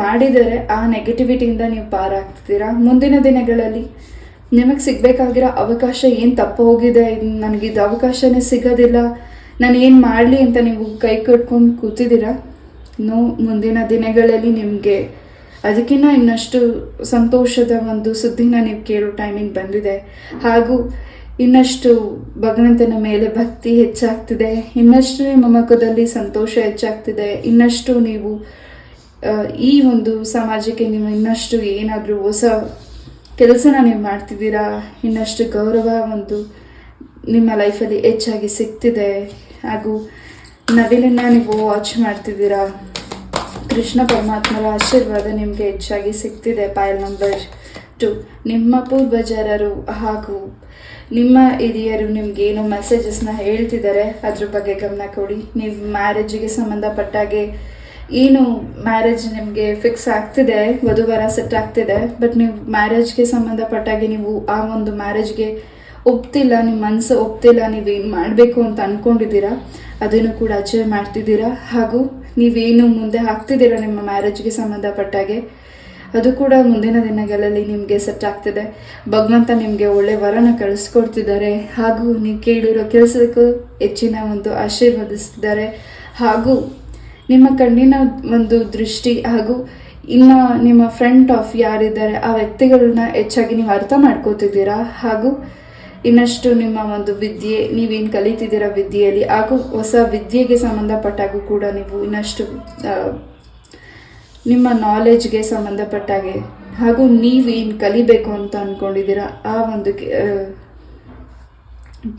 ಮಾಡಿದರೆ ಆ ನೆಗೆಟಿವಿಟಿಯಿಂದ ನೀವು ಪಾರಾಗ್ತಿದ್ದೀರಾ. ಮುಂದಿನ ದಿನಗಳಲ್ಲಿ ನಿಮಗೆ ಸಿಗಬೇಕಾಗಿರೋ ಅವಕಾಶ ಏನು ತಪ್ಪು ಹೋಗಿದೆ, ನನಗಿದು ಅವಕಾಶನೇ ಸಿಗೋದಿಲ್ಲ, ನಾನು ಏನು ಮಾಡಲಿ ಅಂತ ನೀವು ಕೈ ಕಟ್ಕೊಂಡು ಕೂತಿದ್ದೀರಾ. ಮುಂದಿನ ದಿನಗಳಲ್ಲಿ ನಿಮಗೆ ಅದಕ್ಕಿಂತ ಇನ್ನಷ್ಟು ಸಂತೋಷದ ಒಂದು ಸುದ್ದಿನ ನೀವು ಕೇಳೋ ಟೈಮಿಂಗ್ ಬಂದಿದೆ. ಹಾಗೂ ಇನ್ನಷ್ಟು ಭಗವಂತನ ಮೇಲೆ ಭಕ್ತಿ ಹೆಚ್ಚಾಗ್ತಿದೆ, ಇನ್ನಷ್ಟು ನಿಮ್ಮ ಮುಖದಲ್ಲಿ ಸಂತೋಷ ಹೆಚ್ಚಾಗ್ತಿದೆ, ಇನ್ನಷ್ಟು ನೀವು ಈ ಒಂದು ಸಮಾಜಕ್ಕೆ ನೀವು ಇನ್ನಷ್ಟು ಏನಾದರೂ ಹೊಸ ಕೆಲಸನ ನೀವು ಮಾಡ್ತಿದ್ದೀರಾ, ಇನ್ನಷ್ಟು ಗೌರವ ಒಂದು ನಿಮ್ಮ ಲೈಫಲ್ಲಿ ಹೆಚ್ಚಾಗಿ ಸಿಗ್ತಿದೆ. ಹಾಗೂ ನವಿಲನ್ನು ನೀವು ವಾಚ್ ಮಾಡ್ತಿದ್ದೀರಾ. ಕೃಷ್ಣ ಪರಮಾತ್ಮರ ಆಶೀರ್ವಾದ ನಿಮಗೆ ಹೆಚ್ಚಾಗಿ ಸಿಗ್ತಿದೆ. ಪಾಯಲ್ ನಂಬರ್ 2, ನಿಮ್ಮ ಪೂರ್ವಜರರು ಹಾಗೂ ನಿಮ್ಮ ಹಿರಿಯರು ನಿಮಗೇನು ಮೆಸೇಜಸ್ನ ಹೇಳ್ತಿದ್ದಾರೆ ಅದ್ರ ಬಗ್ಗೆ ಗಮನ ಕೊಡಿ. ನೀವು ಮ್ಯಾರೇಜಿಗೆ ಸಂಬಂಧಪಟ್ಟಾಗೆ ಏನು ಮ್ಯಾರೇಜ್ ನಿಮಗೆ ಫಿಕ್ಸ್ ಆಗ್ತಿದೆ, ವಧುವರ ಸೆಟ್ ಆಗ್ತಿದೆ, ಬಟ್ ನೀವು ಮ್ಯಾರೇಜ್ಗೆ ಸಂಬಂಧಪಟ್ಟಾಗೆ ನೀವು ಆ ಒಂದು ಮ್ಯಾರೇಜ್ಗೆ ಒಪ್ತಿಲ್ಲ, ನಿಮ್ಮ ಮನಸ್ಸು ಒಪ್ತಿಲ್ಲ, ನೀವೇನು ಮಾಡಬೇಕು ಅಂತ ಅಂದ್ಕೊಂಡಿದ್ದೀರಾ ಅದನ್ನು ಕೂಡ ಅಚೀವ್ ಮಾಡ್ತಿದ್ದೀರಾ. ಹಾಗೂ ನೀವೇನು ಮುಂದೆ ಹಾಕ್ತಿದ್ದೀರಾ ನಿಮ್ಮ ಮ್ಯಾರೇಜ್ಗೆ ಸಂಬಂಧಪಟ್ಟಾಗೆ ಅದು ಕೂಡ ಮುಂದಿನ ದಿನಗಳಲ್ಲಿ ನಿಮಗೆ ಸೆಟ್ ಆಗ್ತಿದೆ. ಭಗವಂತ ನಿಮಗೆ ಒಳ್ಳೆ ವರನ ಕಳಿಸ್ಕೊಡ್ತಿದ್ದಾರೆ. ಹಾಗೂ ನೀವು ಕೇಳಿರೋ ಕೆಲಸಕ್ಕೂ ಹೆಚ್ಚಿನ ಒಂದು ಆಶೀರ್ವದಿಸ್ತಿದ್ದಾರೆ. ಹಾಗೂ ನಿಮ್ಮ ಕಣ್ಣಿನ ಒಂದು ದೃಷ್ಟಿ ಹಾಗೂ ಇನ್ನು ನಿಮ್ಮ ಫ್ರಂಟ್ ಆಫ್ ಯಾರಿದ್ದಾರೆ ಆ ವ್ಯಕ್ತಿಗಳನ್ನ ಹೆಚ್ಚಾಗಿ ನೀವು ಅರ್ಥ ಮಾಡ್ಕೋತಿದ್ದೀರಾ. ಹಾಗೂ ಇನ್ನಷ್ಟು ನಿಮ್ಮ ಒಂದು ವಿದ್ಯೆ, ನೀವೇನು ಕಲಿತಿದ್ದೀರಾ ವಿದ್ಯೆಯಲ್ಲಿ, ಹಾಗೂ ಹೊಸ ವಿದ್ಯೆಗೆ ಸಂಬಂಧಪಟ್ಟಾಗೂ ಕೂಡ ನೀವು ಇನ್ನಷ್ಟು ನಿಮ್ಮ ನಾಲೆಡ್ಜ್ಗೆ ಸಂಬಂಧಪಟ್ಟಾಗೆ ಹಾಗೂ ನೀವೇನು ಕಲಿಬೇಕು ಅಂತ ಅಂದ್ಕೊಂಡಿದ್ದೀರಾ ಆ ಒಂದು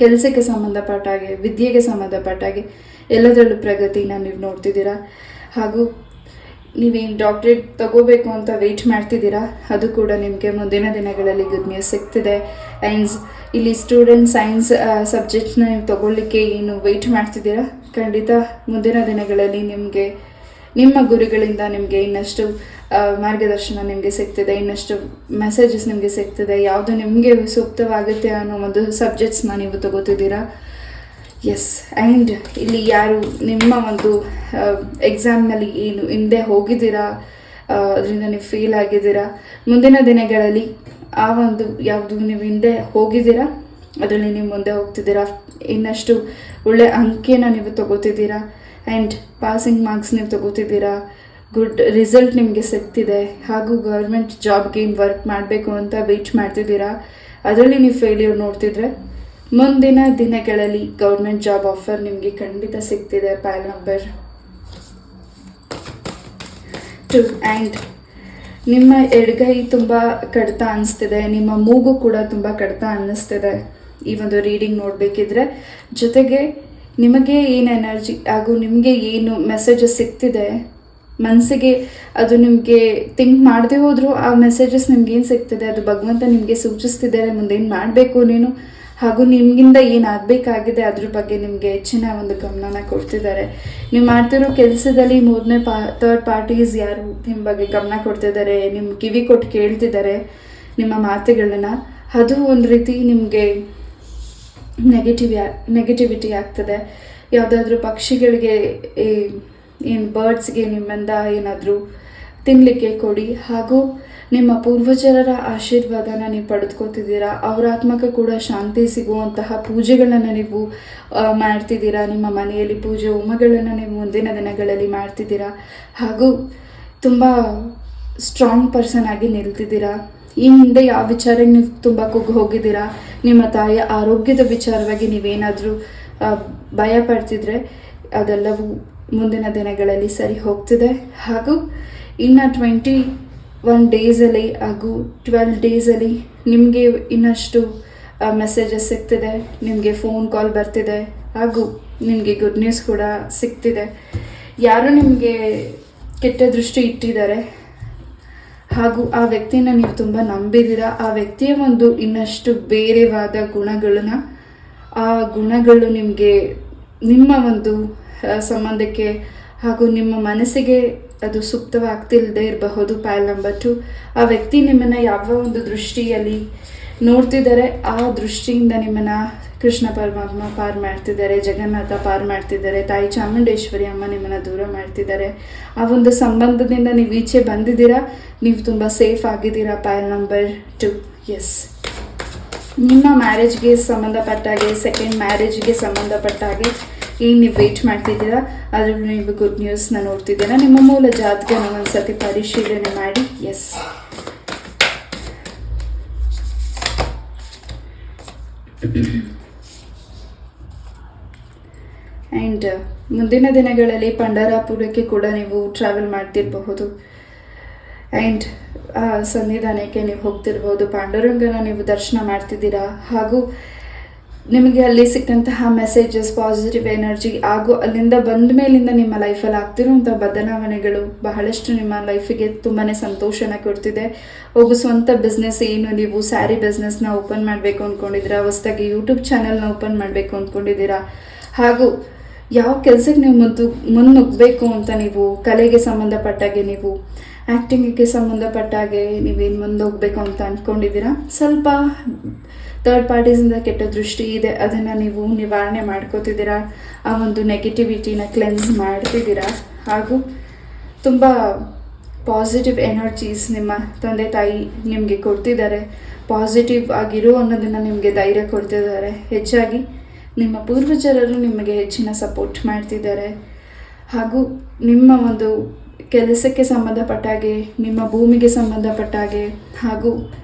ಕೆಲಸಕ್ಕೆ ಸಂಬಂಧಪಟ್ಟಾಗೆ, ವಿದ್ಯೆಗೆ ಸಂಬಂಧಪಟ್ಟಾಗೆ ಎಲ್ಲದರಲ್ಲೂ ಪ್ರಗತಿನ ನೀವು ನೋಡ್ತಿದ್ದೀರಾ. ಹಾಗೂ ನೀವೇನು ಡಾಕ್ಟ್ರೇಟ್ ತಗೋಬೇಕು ಅಂತ ವೆಯ್ಟ್ ಮಾಡ್ತಿದ್ದೀರಾ ಅದು ಕೂಡ ನಿಮಗೆ ಮುಂದಿನ ದಿನಗಳಲ್ಲಿ ಗುಡ್ ನ್ಯೂಸ್ ಸಿಗ್ತಿದೆ. ಆ್ಯಂಡ್ ಇಲ್ಲಿ ಸ್ಟೂಡೆಂಟ್ ಸೈನ್ಸ್ ಸಬ್ಜೆಕ್ಟ್ಸ್ನ ನೀವು ತಗೊಳ್ಳಿಕ್ಕೆ ಏನು ವೆಯ್ಟ್ ಮಾಡ್ತಿದ್ದೀರಾ, ಖಂಡಿತ ಮುಂದಿನ ದಿನಗಳಲ್ಲಿ ನಿಮಗೆ ನಿಮ್ಮ ಗುರುಗಳಿಂದ ನಿಮಗೆ ಇನ್ನಷ್ಟು ಮಾರ್ಗದರ್ಶನ ನಿಮಗೆ ಸಿಗ್ತಿದೆ, ಇನ್ನಷ್ಟು ಮೆಸೇಜಸ್ ನಿಮಗೆ ಸಿಗ್ತಿದೆ. ಯಾವುದು ನಿಮಗೆ ಸೂಕ್ತವಾಗುತ್ತೆ ಅನ್ನೋ ಒಂದು ಸಬ್ಜೆಕ್ಟ್ಸ್ನ ನೀವು ತಗೋತಿದ್ದೀರಾ. ಎಸ್, ಆ್ಯಂಡ್ ಇಲ್ಲಿ ಯಾರು ನಿಮ್ಮ ಒಂದು ಎಕ್ಸಾಮ್ನಲ್ಲಿ ಏನು ಹಿಂದೆ ಹೋಗಿದ್ದೀರಾ, ಅದರಿಂದ ನೀವು ಫೇಲ್ ಆಗಿದ್ದೀರಾ, ಮುಂದಿನ ದಿನಗಳಲ್ಲಿ ಆ ಒಂದು ಯಾವುದು ನೀವು ಹಿಂದೆ ಹೋಗಿದ್ದೀರಾ ಅದರಲ್ಲಿ ನೀವು ಮುಂದೆ ಹೋಗ್ತಿದ್ದೀರಾ, ಇನ್ನಷ್ಟು ಒಳ್ಳೆ ಅಂಕೆನ ನೀವು ತಗೋತಿದ್ದೀರಾ, ಆ್ಯಂಡ್ ಪಾಸಿಂಗ್ ಮಾರ್ಕ್ಸ್ ನೀವು ತಗೋತಿದ್ದೀರಾ, ಗುಡ್ ರಿಸಲ್ಟ್ ನಿಮಗೆ ಸಿಗ್ತಿದೆ. ಹಾಗೂ ಗೌರ್ಮೆಂಟ್ ಜಾಬ್ಗೆ ಏನು ವರ್ಕ್ ಮಾಡಬೇಕು ಅಂತ ವೆಯ್ಟ್ ಮಾಡ್ತಿದ್ದೀರಾ, ಅದರಲ್ಲಿ ನೀವು ಫೇಲ್ಯೂರ್ ನೋಡ್ತಿದ್ರೆ ಮುಂದಿನ ದಿನಗಳಲ್ಲಿ ಗೌರ್ಮೆಂಟ್ ಜಾಬ್ ಆಫರ್ ನಿಮಗೆ ಖಂಡಿತ ಸಿಗ್ತಿದೆ. ಪಾಯಲ್ ನಂಬರ್ 2, ಆ್ಯಂಡ್ ನಿಮ್ಮ ಎಡಗೈ ತುಂಬ ಕಡಿತ ಅನ್ನಿಸ್ತಿದೆ, ನಿಮ್ಮ ಮೂಗು ಕೂಡ ತುಂಬ ಕಡಿತ ಅನ್ನಿಸ್ತಿದೆ ಈ ಒಂದು ರೀಡಿಂಗ್ ನೋಡಬೇಕಿದ್ರೆ. ಜೊತೆಗೆ ನಿಮಗೆ ಏನು ಎನರ್ಜಿ ಹಾಗೂ ನಿಮಗೆ ಏನು ಮೆಸೇಜಸ್ ಸಿಗ್ತಿದೆ ಮನಸ್ಸಿಗೆ, ಅದು ನಿಮಗೆ ಥಿಂಕ್ ಮಾಡದೆ ಹೋದರೂ ಆ ಮೆಸೇಜಸ್ ನಿಮ್ಗೇನು ಸಿಗ್ತಿದೆ ಅದು ಭಗವಂತ ನಿಮಗೆ ಸೂಚಿಸ್ತಿದ್ದಾರೆ ಮುಂದೇನು ಮಾಡಬೇಕು ನೀನು, ಹಾಗೂ ನಿಮಗಿಂದ ಏನಾಗಬೇಕಾಗಿದೆ ಅದ್ರ ಬಗ್ಗೆ ನಿಮಗೆ ಹೆಚ್ಚಿನ ಒಂದು ಗಮನನ ಕೊಡ್ತಿದ್ದಾರೆ. ನೀವು ಮಾಡ್ತಿರೋ ಕೆಲಸದಲ್ಲಿ ಮೂರನೇ ಥರ್ಡ್ ಪಾರ್ಟೀಸ್ ಯಾರು ನಿಮ್ಮ ಬಗ್ಗೆ ಗಮನ ಕೊಡ್ತಿದ್ದಾರೆ, ನಿಮ್ಮ ಕಿವಿ ಕೊಟ್ಟು ಕೇಳ್ತಿದ್ದಾರೆ ನಿಮ್ಮ ಮಾತುಗಳನ್ನ, ಅದು ಒಂದು ರೀತಿ ನಿಮಗೆ ನೆಗೆಟಿವಿಟಿ ಆಗ್ತದೆ. ಯಾವುದಾದ್ರೂ ಪಕ್ಷಿಗಳಿಗೆ ಏನು ಬರ್ಡ್ಸ್ಗೆ ನಿಮ್ಮಿಂದ ಏನಾದರೂ ತಿನ್ನಲಿಕ್ಕೆ ಕೊಡಿ. ಹಾಗೂ ನಿಮ್ಮ ಪೂರ್ವಜರ ಆಶೀರ್ವಾದನ ನೀವು ಪಡೆದುಕೊತಿದ್ದೀರಾ, ಅವರ ಆತ್ಮಕ್ಕೆ ಕೂಡ ಶಾಂತಿ ಸಿಗುವಂತಹ ಪೂಜೆಗಳನ್ನು ನೀವು ಮಾಡ್ತಿದ್ದೀರಾ, ನಿಮ್ಮ ಮನೆಯಲ್ಲಿ ಪೂಜೆ ಹೋಮಗಳನ್ನು ನೀವು ಮುಂದಿನ ದಿನಗಳಲ್ಲಿ ಮಾಡ್ತಿದ್ದೀರಾ. ಹಾಗೂ ತುಂಬ ಸ್ಟ್ರಾಂಗ್ ಪರ್ಸನ್ ಆಗಿ ನಿಲ್ತಿದ್ದೀರಾ. ಈ ಹಿಂದೆ ಯಾವ ವಿಚಾರಕ್ಕೆ ನೀವು ತುಂಬ ಕುಗ್ಗಿ ಹೋಗಿದ್ದೀರಾ, ನಿಮ್ಮ ತಾಯಿಯ ಆರೋಗ್ಯದ ವಿಚಾರವಾಗಿ ನೀವೇನಾದರೂ ಭಯ ಪಡ್ತಿದ್ರೆ ಅದೆಲ್ಲವೂ ಮುಂದಿನ ದಿನಗಳಲ್ಲಿ ಸರಿ ಹೋಗ್ತಿದೆ. ಹಾಗೂ ಇನ್ನು 21 ಡೇಸಲ್ಲಿ ಹಾಗೂ 12 ಡೇಸಲ್ಲಿ ನಿಮಗೆ ಇನ್ನಷ್ಟು ಮೆಸೇಜಸ್ ಸಿಗ್ತಿದೆ, ನಿಮಗೆ ಫೋನ್ ಕಾಲ್ ಬರ್ತಿದೆ, ಹಾಗೂ ನಿಮಗೆ ಗುಡ್ ನ್ಯೂಸ್ ಕೂಡ ಸಿಗ್ತಿದೆ. ಯಾರು ನಿಮಗೆ ಕೆಟ್ಟ ದೃಷ್ಟಿ ಇಟ್ಟಿದ್ದಾರೆ. ಹಾಗೂ ಆ ವ್ಯಕ್ತಿನ ನೀವು ತುಂಬ ನಂಬಿದ್ದೀರಾ. ಆ ವ್ಯಕ್ತಿಯ ಒಂದು ಇನ್ನಷ್ಟು ಬೇರೆವಾದ ಆ ಗುಣಗಳು ನಿಮಗೆ ನಿಮ್ಮ ಒಂದು ಸಂಬಂಧಕ್ಕೆ ಹಾಗೂ ನಿಮ್ಮ ಮನಸ್ಸಿಗೆ ಅದು ಸೂಕ್ತವಾಗ್ತಿಲ್ಲದೆ ಇರಬಹುದು. ಪೈಲ್ ನಂಬರ್ 2, ಆ ವ್ಯಕ್ತಿ ನಿಮ್ಮನ್ನು ಯಾವ ಒಂದು ದೃಷ್ಟಿಯಲ್ಲಿ ನೋಡ್ತಿದ್ದಾರೆ, ಆ ದೃಷ್ಟಿಯಿಂದ ನಿಮ್ಮನ್ನು ಕೃಷ್ಣ ಪರಮಾತ್ಮ ಪಾರು ಮಾಡ್ತಿದ್ದಾರೆ, ಜಗನ್ನಾಥ ಪಾರು ಮಾಡ್ತಿದ್ದಾರೆ, ತಾಯಿ ಚಾಮುಂಡೇಶ್ವರಿ ಅಮ್ಮ ನಿಮ್ಮನ್ನು ದೂರ ಮಾಡ್ತಿದ್ದಾರೆ. ಆ ಒಂದು ಸಂಬಂಧದಿಂದ ನೀವು ಈಚೆ ಬಂದಿದ್ದೀರಾ, ನೀವು ತುಂಬ ಸೇಫ್ ಆಗಿದ್ದೀರಾ. File number 2, yes. ನಿಮ್ಮ ಮ್ಯಾರೇಜ್ಗೆ ಸಂಬಂಧಪಟ್ಟಾಗೆ, ಸೆಕೆಂಡ್ ಮ್ಯಾರೇಜ್ಗೆ ಸಂಬಂಧಪಟ್ಟಾಗೆ ಏನು ನೀವು ವೆಯ್ಟ್ ಮಾಡ್ತಿದ್ದೀರಾ, ಅದರಲ್ಲಿ ನೀವು ಗುಡ್ ನ್ಯೂಸ್ನ ನೋಡ್ತಿದ್ದೀರಾ. ನಿಮ್ಮ ಮೂಲ ಜಾತಕನ ಒಂದ್ಸತಿ ಪರಿಶೀಲನೆ ಮಾಡಿ. ಎಸ್. ಆ್ಯಂಡ್ ಮುಂದಿನ ದಿನಗಳಲ್ಲಿ ಪಂಢರಾಪುರಕ್ಕೆ ಕೂಡ ನೀವು ಟ್ರಾವೆಲ್ ಮಾಡ್ತಿರಬಹುದು. ಆ್ಯಂಡ್ ಸನ್ನಿಧಾನಕ್ಕೆ ನೀವು ಹೋಗ್ತಿರ್ಬೋದು, ಪಾಂಡುರಂಗನ ನೀವು ದರ್ಶನ ಮಾಡ್ತಿದ್ದೀರಾ. ಹಾಗೂ ನಿಮಗೆ ಅಲ್ಲಿ ಸಿಕ್ಕಂತಹ ಮೆಸೇಜಸ್, ಪಾಸಿಟಿವ್ ಎನರ್ಜಿ ಹಾಗೂ ಅಲ್ಲಿಂದ ಬಂದ ಮೇಲಿಂದ ನಿಮ್ಮ ಲೈಫಲ್ಲಿ ಆಗ್ತಿರುವಂಥ ಬದಲಾವಣೆಗಳು ಬಹಳಷ್ಟು ನಿಮ್ಮ ಲೈಫಿಗೆ ತುಂಬಾ ಸಂತೋಷನ ಕೊಡ್ತಿದೆ. ಒಬ್ಬ ಸ್ವಂತ ಬಿಸ್ನೆಸ್, ಏನು ನೀವು ಸ್ಯಾರಿ ಬಿಸ್ನೆಸ್ನ ಓಪನ್ ಮಾಡಬೇಕು ಅಂದ್ಕೊಂಡಿದ್ದೀರಾ, ಹೊಸದಾಗಿ ಯೂಟ್ಯೂಬ್ ಚಾನಲ್ನ ಓಪನ್ ಮಾಡಬೇಕು ಅಂದ್ಕೊಂಡಿದ್ದೀರಾ, ಹಾಗೂ ಯಾವ ಕೆಲಸಕ್ಕೆ ನೀವು ಮುನ್ನುಗ್ಗಬೇಕು ಅಂತ ನೀವು ಕಲೆಗೆ ಸಂಬಂಧಪಟ್ಟಾಗೆ, ನೀವು ಆ್ಯಕ್ಟಿಂಗಿಗೆ ಸಂಬಂಧಪಟ್ಟಾಗೆ ನೀವೇನು ಮುಂದೋಗಬೇಕು ಅಂತ ಅಂದ್ಕೊಂಡಿದ್ದೀರಾ. ಸ್ವಲ್ಪ ಥರ್ಡ್ ಪಾರ್ಟೀಸಿಂದ ಕೆಟ್ಟ ದೃಷ್ಟಿ ಇದೆ, ಅದನ್ನು ನೀವು ನಿವಾರಣೆ ಮಾಡ್ಕೋತಿದ್ದೀರಾ. ಆ ಒಂದು ನೆಗೆಟಿವಿಟಿನ ಕ್ಲೆನ್ಸ್ ಮಾಡ್ತಿದ್ದೀರಾ. ಹಾಗೂ ತುಂಬ ಪಾಸಿಟಿವ್ ಎನರ್ಜೀಸ್ ನಿಮ್ಮ ತಂದೆ ತಾಯಿ ನಿಮಗೆ ಕೊಡ್ತಿದ್ದಾರೆ. ಪಾಸಿಟಿವ್ ಆಗಿರೋ ಅನ್ನೋದನ್ನು ನಿಮಗೆ ಧೈರ್ಯ ಕೊಡ್ತಿದ್ದಾರೆ. ಹೆಚ್ಚಾಗಿ ನಿಮ್ಮ ಪೂರ್ವಜರರು ನಿಮಗೆ ಹೆಚ್ಚಿನ ಸಪೋರ್ಟ್ ಮಾಡ್ತಿದ್ದಾರೆ. ಹಾಗೂ ನಿಮ್ಮ ಒಂದು ಕೆಲಸಕ್ಕೆ ಸಂಬಂಧಪಟ್ಟಾಗೆ, ನಿಮ್ಮ ಭೂಮಿಗೆ ಸಂಬಂಧಪಟ್ಟಾಗೆ, ಹಾಗೂ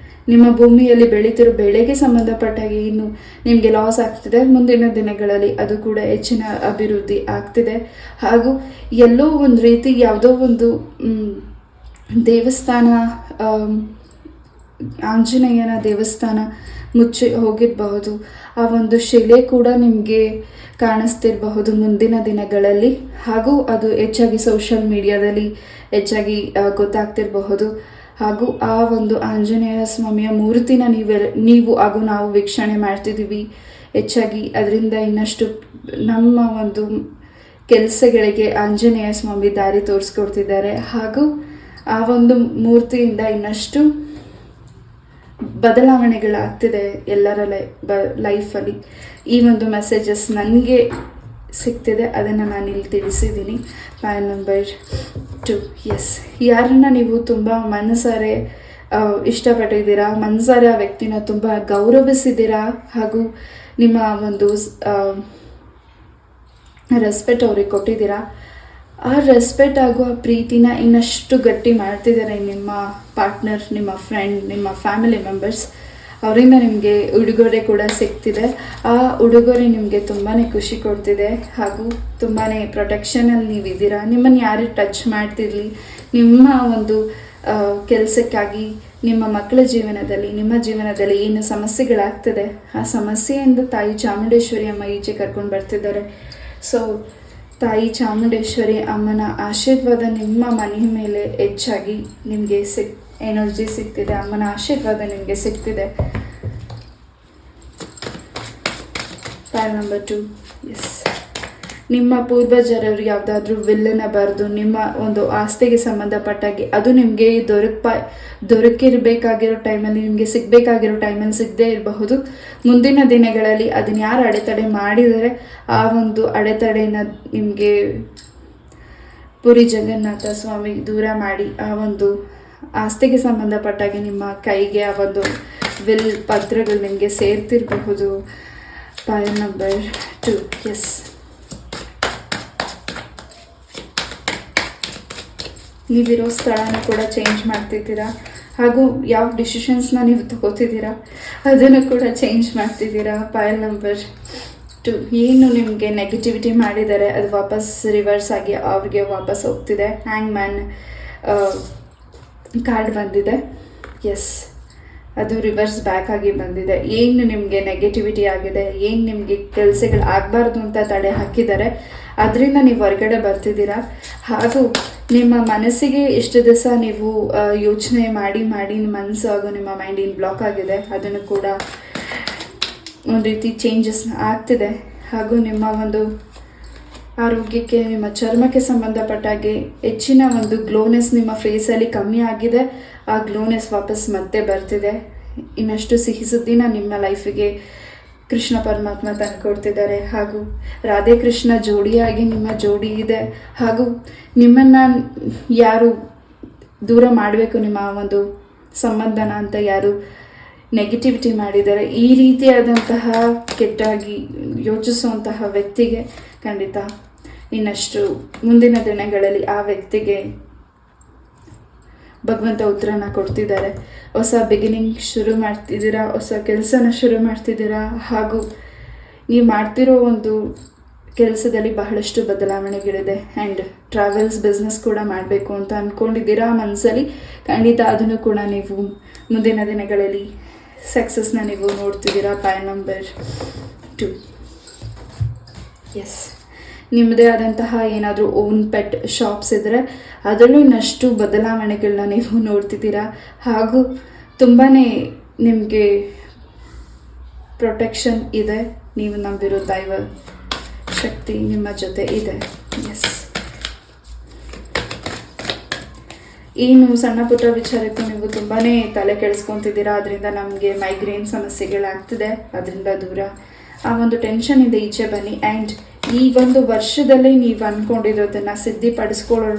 ನಿಮ್ಮ ಭೂಮಿಯಲ್ಲಿ ಬೆಳೀತಿರೋ ಬೆಳೆಗೆ ಸಂಬಂಧಪಟ್ಟಾಗೆ ಇನ್ನು ನಿಮಗೆ ಲಾಸ್ ಆಗ್ತಿದೆ. ಮುಂದಿನ ದಿನಗಳಲ್ಲಿ ಅದು ಕೂಡ ಹೆಚ್ಚಿನ ಅಭಿವೃದ್ಧಿ ಆಗ್ತಿದೆ. ಹಾಗೂ ಎಲ್ಲೋ ಒಂದು ರೀತಿ ಯಾವುದೋ ಒಂದು ದೇವಸ್ಥಾನ, ಆಂಜನೇಯನ ದೇವಸ್ಥಾನ ಮುಚ್ಚಿ ಹೋಗಿರಬಹುದು. ಆ ಒಂದು ಶಿಲೆ ಕೂಡ ನಿಮಗೆ ಕಾಣಿಸ್ತಿರಬಹುದು ಮುಂದಿನ ದಿನಗಳಲ್ಲಿ. ಹಾಗೂ ಅದು ಹೆಚ್ಚಾಗಿ ಸೋಷಿಯಲ್ ಮೀಡಿಯಾದಲ್ಲಿ ಹೆಚ್ಚಾಗಿ ಗೊತ್ತಾಗ್ತಿರಬಹುದು. ಹಾಗೂ ಆ ಒಂದು ಆಂಜನೇಯ ಸ್ವಾಮಿಯ ಮೂರ್ತಿನ ನೀವು ಹಾಗೂ ನಾವು ವೀಕ್ಷಣೆ ಮಾಡ್ತಿದ್ದೀವಿ. ಹೆಚ್ಚಾಗಿ ಅದರಿಂದ ಇನ್ನಷ್ಟು ನಮ್ಮ ಒಂದು ಕೆಲಸಗಳಿಗೆ ಆಂಜನೇಯ ಸ್ವಾಮಿ ದಾರಿ ತೋರಿಸ್ಕೊಡ್ತಿದ್ದಾರೆ. ಹಾಗೂ ಆ ಒಂದು ಮೂರ್ತಿಯಿಂದ ಇನ್ನಷ್ಟು ಬದಲಾವಣೆಗಳಾಗ್ತಿದೆ ಎಲ್ಲರ ಲೈಫಲ್ಲಿ. ಈ ಒಂದು ಮೆಸೇಜಸ್ ನನಗೆ ಸಿಗ್ತಿದೆ, ಅದನ್ನು ನಾನು ಇಲ್ಲಿ ತಿಳಿಸಿದ್ದೀನಿ. PAN number 2, S. ಯಾರನ್ನು ನೀವು ತುಂಬ ಮನಸಾರೆ ಇಷ್ಟಪಟ್ಟಿದ್ದೀರಾ, ಮನಸಾರೆ ಆ ವ್ಯಕ್ತಿನ ತುಂಬ ಗೌರವಿಸಿದ್ದೀರಾ, ಹಾಗೂ ನಿಮ್ಮ ಒಂದು ರೆಸ್ಪೆಕ್ಟ್ ಅವ್ರಿಗೆ ಕೊಟ್ಟಿದ್ದೀರಾ. ಆ ರೆಸ್ಪೆಕ್ಟ್ ಹಾಗೂ ಆ ಪ್ರೀತಿನ ಇನ್ನಷ್ಟು ಗಟ್ಟಿ ಮಾಡ್ತಿದ್ದಾರೆ ನಿಮ್ಮ ಪಾರ್ಟ್ನರ್, ನಿಮ್ಮ ಫ್ರೆಂಡ್, ನಿಮ್ಮ ಫ್ಯಾಮಿಲಿ ಮೆಂಬರ್ಸ್. ಅವರಿಂದ ನಿಮಗೆ ಉಡುಗೊರೆ ಕೂಡ ಸಿಗ್ತಿದೆ. ಆ ಉಡುಗೊರೆ ನಿಮಗೆ ತುಂಬಾ ಖುಷಿ ಕೊಡ್ತಿದೆ. ಹಾಗೂ ತುಂಬಾ ಪ್ರೊಟೆಕ್ಷನಲ್ಲಿ ನೀವಿದ್ದೀರಾ. ನಿಮ್ಮನ್ನು ಯಾರು ಟಚ್ ಮಾಡ್ತಿರಲಿ, ನಿಮ್ಮ ಒಂದು ಕೆಲಸಕ್ಕಾಗಿ, ನಿಮ್ಮ ಮಕ್ಕಳ ಜೀವನದಲ್ಲಿ, ನಿಮ್ಮ ಜೀವನದಲ್ಲಿ ಏನು ಸಮಸ್ಯೆಗಳಾಗ್ತದೆ, ಆ ಸಮಸ್ಯೆಯಿಂದ ತಾಯಿ ಚಾಮುಂಡೇಶ್ವರಿ ಅಮ್ಮ ಈಚೆ ಕರ್ಕೊಂಡು ಬರ್ತಿದ್ದಾರೆ. ಸೊ ತಾಯಿ ಚಾಮುಂಡೇಶ್ವರಿ ಅಮ್ಮನ ಆಶೀರ್ವಾದ ನಿಮ್ಮ ಮನೆ ಮೇಲೆ ಹೆಚ್ಚಾಗಿ ನಿಮಗೆ ಎನರ್ಜಿ ಸಿಗ್ತಿದೆ. ಅಮ್ಮನ ಆಶೀರ್ವಾದ ನಿಮಗೆ ಸಿಗ್ತಿದೆ. PAN number 2, yes. ನಿಮ್ಮ ಪೂರ್ವಜರರು ಯಾವುದಾದ್ರೂ ವಿಲ್ಲನ್ನು ಬರೆದು ನಿಮ್ಮ ಒಂದು ಆಸ್ತಿಗೆ ಸಂಬಂಧಪಟ್ಟಾಗಿ ಅದು ನಿಮಗೆ ದೊರಕಿರಬೇಕಾಗಿರೋ ಟೈಮಲ್ಲಿ, ನಿಮಗೆ ಸಿಗಬೇಕಾಗಿರೋ ಟೈಮಲ್ಲಿ ಸಿಗದೇ ಇರಬಹುದು. ಮುಂದಿನ ದಿನಗಳಲ್ಲಿ ಅದನ್ನು ಯಾರು ಅಡೆತಡೆ ಮಾಡಿದರೆ ಆ ಒಂದು ಅಡೆತಡೆನ ನಿಮಗೆ ಪುರಿ ಜಗನ್ನಾಥ ಸ್ವಾಮಿ ದೂರ ಮಾಡಿ ಆ ಒಂದು ಆಸ್ತಿಗೆ ಸಂಬಂಧಪಟ್ಟಾಗಿ ನಿಮ್ಮ ಕೈಗೆ ಆ ಒಂದು ವಿಲ್ ಪತ್ರಗಳು ನಿಮಗೆ ಸೇರ್ತಿರಬಹುದು. PAN number 2, yes. ನೀವಿರೋ ಸ್ಥಳನ ಕೂಡ ಚೇಂಜ್ ಮಾಡ್ತಿದ್ದೀರಾ. ಹಾಗೂ ಯಾವ ಡಿಸಿಷನ್ಸ್ನ ನೀವು ತಗೋತಿದ್ದೀರಾ ಅದನ್ನು ಕೂಡ ಚೇಂಜ್ ಮಾಡ್ತಿದ್ದೀರಾ. ಪೈಲ್ ನಂಬರ್ 2, ಏನು ನಿಮಗೆ ನೆಗೆಟಿವಿಟಿ ಮಾಡಿದ್ದಾರೆ ಅದು ವಾಪಸ್ ರಿವರ್ಸ್ ಆಗಿ ಅವ್ರಿಗೆ ವಾಪಸ್ ಹೋಗ್ತಿದೆ. ಹ್ಯಾಂಗ್ ಮ್ಯಾನ್ ಕಾರ್ಡ್ ಬಂದಿದೆ. ಎಸ್, ಅದು ರಿವರ್ಸ್ ಬ್ಯಾಕ್ ಆಗಿ ಬಂದಿದೆ. ಏನು ನಿಮಗೆ ನೆಗೆಟಿವಿಟಿ ಆಗಿದೆ, ಏನು ನಿಮಗೆ ಕೆಲಸಗಳು ಆಗಬಾರ್ದು ಅಂತ ತಡೆ ಹಾಕಿದ್ದಾರೆ, ಅದರಿಂದ ನೀವು ಹೊರಗಡೆ ಬರ್ತಿದ್ದೀರಾ. ಹಾಗೂ ನಿಮ್ಮ ಮನಸ್ಸಿಗೆ ಇಷ್ಟು ದಿವಸ ನೀವು ಯೋಚನೆ ಮಾಡಿ ನಿಮ್ಮ ಮನಸ್ಸು ಹಾಗೂ ನಿಮ್ಮ ಮೈಂಡ್ ಏನು ಬ್ಲಾಕ್ ಆಗಿದೆ, ಅದನ್ನು ಕೂಡ ಒಂದು ರೀತಿ ಚೇಂಜಸ್ ಆಗ್ತಿದೆ. ಹಾಗೂ ನಿಮ್ಮ ಒಂದು ಆರೋಗ್ಯಕ್ಕೆ, ನಿಮ್ಮ ಚರ್ಮಕ್ಕೆ ಸಂಬಂಧಪಟ್ಟಾಗೆ ಹೆಚ್ಚಿನ ಒಂದು ಗ್ಲೋನೆಸ್ ನಿಮ್ಮ ಫೇಸಲ್ಲಿ ಕಮ್ಮಿ ಆಗಿದೆ. ಆ ಗ್ಲೋನೆಸ್ ವಾಪಸ್ ಮತ್ತೆ ಬರ್ತಿದೆ. ಇನ್ನಷ್ಟು ಸಿಹಿ ಸುದ್ದಿನ ನಿಮ್ಮ ಲೈಫಿಗೆ ಕೃಷ್ಣ ಪರಮಾತ್ಮ ತಂದುಕೊಡ್ತಿದ್ದಾರೆ. ಹಾಗೂ ರಾಧೆ ಕೃಷ್ಣ ಜೋಡಿಯಾಗಿ ನಿಮ್ಮ ಜೋಡಿ ಇದೆ. ಹಾಗೂ ನಿಮ್ಮನ್ನು ಯಾರು ದೂರ ಮಾಡಬೇಕು, ನಿಮ್ಮ ಒಂದು ಸಂಬಂಧನ ಅಂತ ಯಾರು ನೆಗೆಟಿವಿಟಿ ಮಾಡಿದ್ದಾರೆ, ಈ ರೀತಿಯಾದಂತಹ ಕೆಟ್ಟಾಗಿ ಯೋಚಿಸುವಂತಹ ವ್ಯಕ್ತಿಗೆ ಖಂಡಿತ ಇನ್ನಷ್ಟು ಮುಂದಿನ ದಿನಗಳಲ್ಲಿ ಆ ವ್ಯಕ್ತಿಗೆ ಭಗವಂತ ಉತ್ತರನ ಕೊಡ್ತಿದ್ದಾರೆ. ಹೊಸ ಬಿಗಿನಿಂಗ್ ಶುರು ಮಾಡ್ತಿದ್ದೀರಾ, ಹೊಸ ಕೆಲಸನ ಶುರು ಮಾಡ್ತಿದ್ದೀರಾ. ಹಾಗೂ ನೀವು ಮಾಡ್ತಿರೋ ಒಂದು ಕೆಲಸದಲ್ಲಿ ಬಹಳಷ್ಟು ಬದಲಾವಣೆಗಳಿದೆ. ಆ್ಯಂಡ್ ಟ್ರಾವೆಲ್ಸ್ ಬಿಸ್ನೆಸ್ ಕೂಡ ಮಾಡಬೇಕು ಅಂತ ಅಂದ್ಕೊಂಡಿದ್ದೀರಾ ಮನಸ್ಸಲ್ಲಿ. ಖಂಡಿತ ಅದನ್ನು ಕೂಡ ನೀವು ಮುಂದಿನ ದಿನಗಳಲ್ಲಿ ಸಕ್ಸಸ್ನ ನೀವು ನೋಡ್ತಿದ್ದೀರಾ. ಪಾಯಿಂಟ್ ನಂಬರ್ 2, ಎಸ್, ನಿಮ್ಮದೇ ಆದಂತಹ ಏನಾದರೂ ಓನ್ ಪೆಟ್ ಶಾಪ್ಸ್ ಇದ್ದರೆ ಅದರಲ್ಲೂ ಇನ್ನಷ್ಟು ಬದಲಾವಣೆಗಳನ್ನ ನೀವು ನೋಡ್ತಿದ್ದೀರಾ. ಹಾಗೂ ತುಂಬಾ ನಿಮಗೆ ಪ್ರೊಟೆಕ್ಷನ್ ಇದೆ. ನೀವು ನಂಬಿರೋ ದೈವ ಶಕ್ತಿ ನಿಮ್ಮ ಜೊತೆ ಇದೆ. ಎಸ್, ಏನು ಸಣ್ಣ ಪುಟ್ಟ ವಿಚಾರಕ್ಕೂ ನೀವು ತುಂಬಾ ತಲೆ ಕೆಡಿಸ್ಕೊತಿದ್ದೀರಾ. ಅದರಿಂದ ನಮಗೆ ಮೈಗ್ರೇನ್ ಸಮಸ್ಯೆಗಳಾಗ್ತಿದೆ. ಅದರಿಂದ ದೂರ ಆ ಒಂದು ಟೆನ್ಷನಿಂದ ಈಚೆ ಬನ್ನಿ. ಆ್ಯಂಡ್ ಈ ಒಂದು ವರ್ಷದಲ್ಲಿ ನೀವು ಅಂದ್ಕೊಂಡಿರೋದನ್ನು ಸಿದ್ಧಿಪಡಿಸ್ಕೊಳ್ಳೋ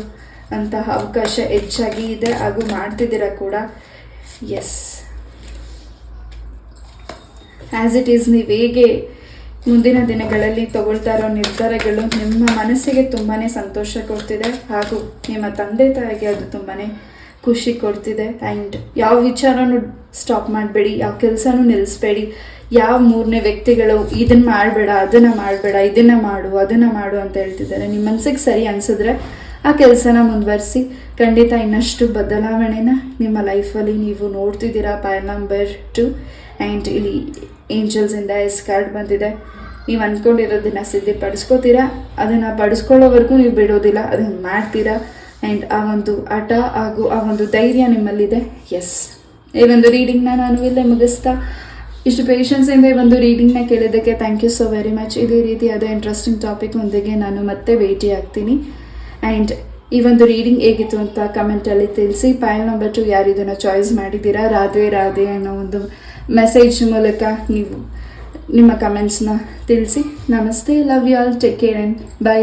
ಅಂತಹ ಅವಕಾಶ ಹೆಚ್ಚಾಗಿ ಇದೆ. ಹಾಗೂ ಮಾಡ್ತಿದ್ದೀರಾ ಕೂಡ. ಎಸ್, ಆ್ಯಸ್ ಇಟ್ ಈಸ್, ನೀವು ಹೇಗೆ ಮುಂದಿನ ದಿನಗಳಲ್ಲಿ ತಗೊಳ್ತಾ ಇರೋ ನಿರ್ಧಾರಗಳು ನಿಮ್ಮ ಮನಸ್ಸಿಗೆ ತುಂಬಾ ಸಂತೋಷ ಕೊಡ್ತಿದೆ. ಹಾಗೂ ನಿಮ್ಮ ತಂದೆ ತಾಯಿಗೆ ಅದು ತುಂಬಾ ಖುಷಿ ಕೊಡ್ತಿದೆ. ಆ್ಯಂಡ್ ಯಾವ ವಿಚಾರನೂ ಸ್ಟಾಪ್ ಮಾಡಬೇಡಿ, ಯಾವ ಕೆಲಸನೂ ನಿಲ್ಲಿಸ್ಬೇಡಿ. ಯಾವ ಮೂರನೇ ವ್ಯಕ್ತಿಗಳು ಇದನ್ನು ಮಾಡಬೇಡ, ಅದನ್ನು ಮಾಡಬೇಡ, ಇದನ್ನು ಮಾಡು, ಅದನ್ನು ಮಾಡು ಅಂತ ಹೇಳ್ತಿದ್ದಾರೆ. ನಿಮ್ಮ ಮನಸ್ಸಿಗೆ ಸರಿ ಅನಿಸಿದ್ರೆ ಆ ಕೆಲಸನ ಮುಂದುವರಿಸಿ. ಖಂಡಿತ ಇನ್ನಷ್ಟು ಬದಲಾವಣೆನ ನಿಮ್ಮ ಲೈಫಲ್ಲಿ ನೀವು ನೋಡ್ತಿದ್ದೀರಾ. ಪಾಯಿಂಟ್ ನಂಬರ್ 2, ಆ್ಯಂಡ್ ಇಲ್ಲಿ ಏಂಜಲ್ಸಿಂದ ಎಸ್ ಕಾರ್ಡ್ ಬಂದಿದೆ. ನೀವು ಅಂದ್ಕೊಂಡಿರೋದನ್ನು ಸಿದ್ಧಿಪಡಿಸ್ಕೋತೀರಾ. ಅದನ್ನು ಪಡಿಸ್ಕೊಳ್ಳೋವರೆಗೂ ನೀವು ಬಿಡೋದಿಲ್ಲ, ಅದನ್ನು ಮಾಡ್ತೀರಾ. ಆ್ಯಂಡ್ ಆ ಒಂದು ಹಠ ಹಾಗೂ ಆ ಒಂದು ಧೈರ್ಯ ನಿಮ್ಮಲ್ಲಿದೆ. ಎಸ್, ಈ ಒಂದು ರೀಡಿಂಗ್ನ ನಾನು ಇಲ್ಲೇ ಮುಗಿಸ್ತಾ, ಇಷ್ಟು ಪೇಷನ್ಸಿಂದ ಈ ಒಂದು ರೀಡಿಂಗ್ನ ಕೇಳಿದ್ದಕ್ಕೆ thank you so very much. ಇದೇ ರೀತಿಯಾದ ಇಂಟ್ರೆಸ್ಟಿಂಗ್ ಟಾಪಿಕ್ ಒಂದಿಗೆ ನಾನು ಮತ್ತೆ ಭೇಟಿ ಆಗ್ತೀನಿ. ಆ್ಯಂಡ್ ಈ ಒಂದು ರೀಡಿಂಗ್ ಹೇಗಿತ್ತು ಅಂತ ಕಮೆಂಟಲ್ಲಿ ತಿಳಿಸಿ. ಪಾಯಿಂಟ್ ನಂಬರ್ 2 ಯಾರು ಇದನ್ನು ಚಾಯ್ಸ್ ಮಾಡಿದ್ದೀರಾ, ರಾಧೆ ರಾಧೆ ಅನ್ನೋ ಒಂದು ಮೆಸೇಜ್ ಮೂಲಕ ನೀವು ನಿಮ್ಮ ಕಮೆಂಟ್ಸ್ನ ತಿಳಿಸಿ. ನಮಸ್ತೆ, love you all, take care and bye.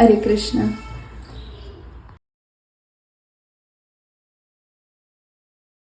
Hare Krishna.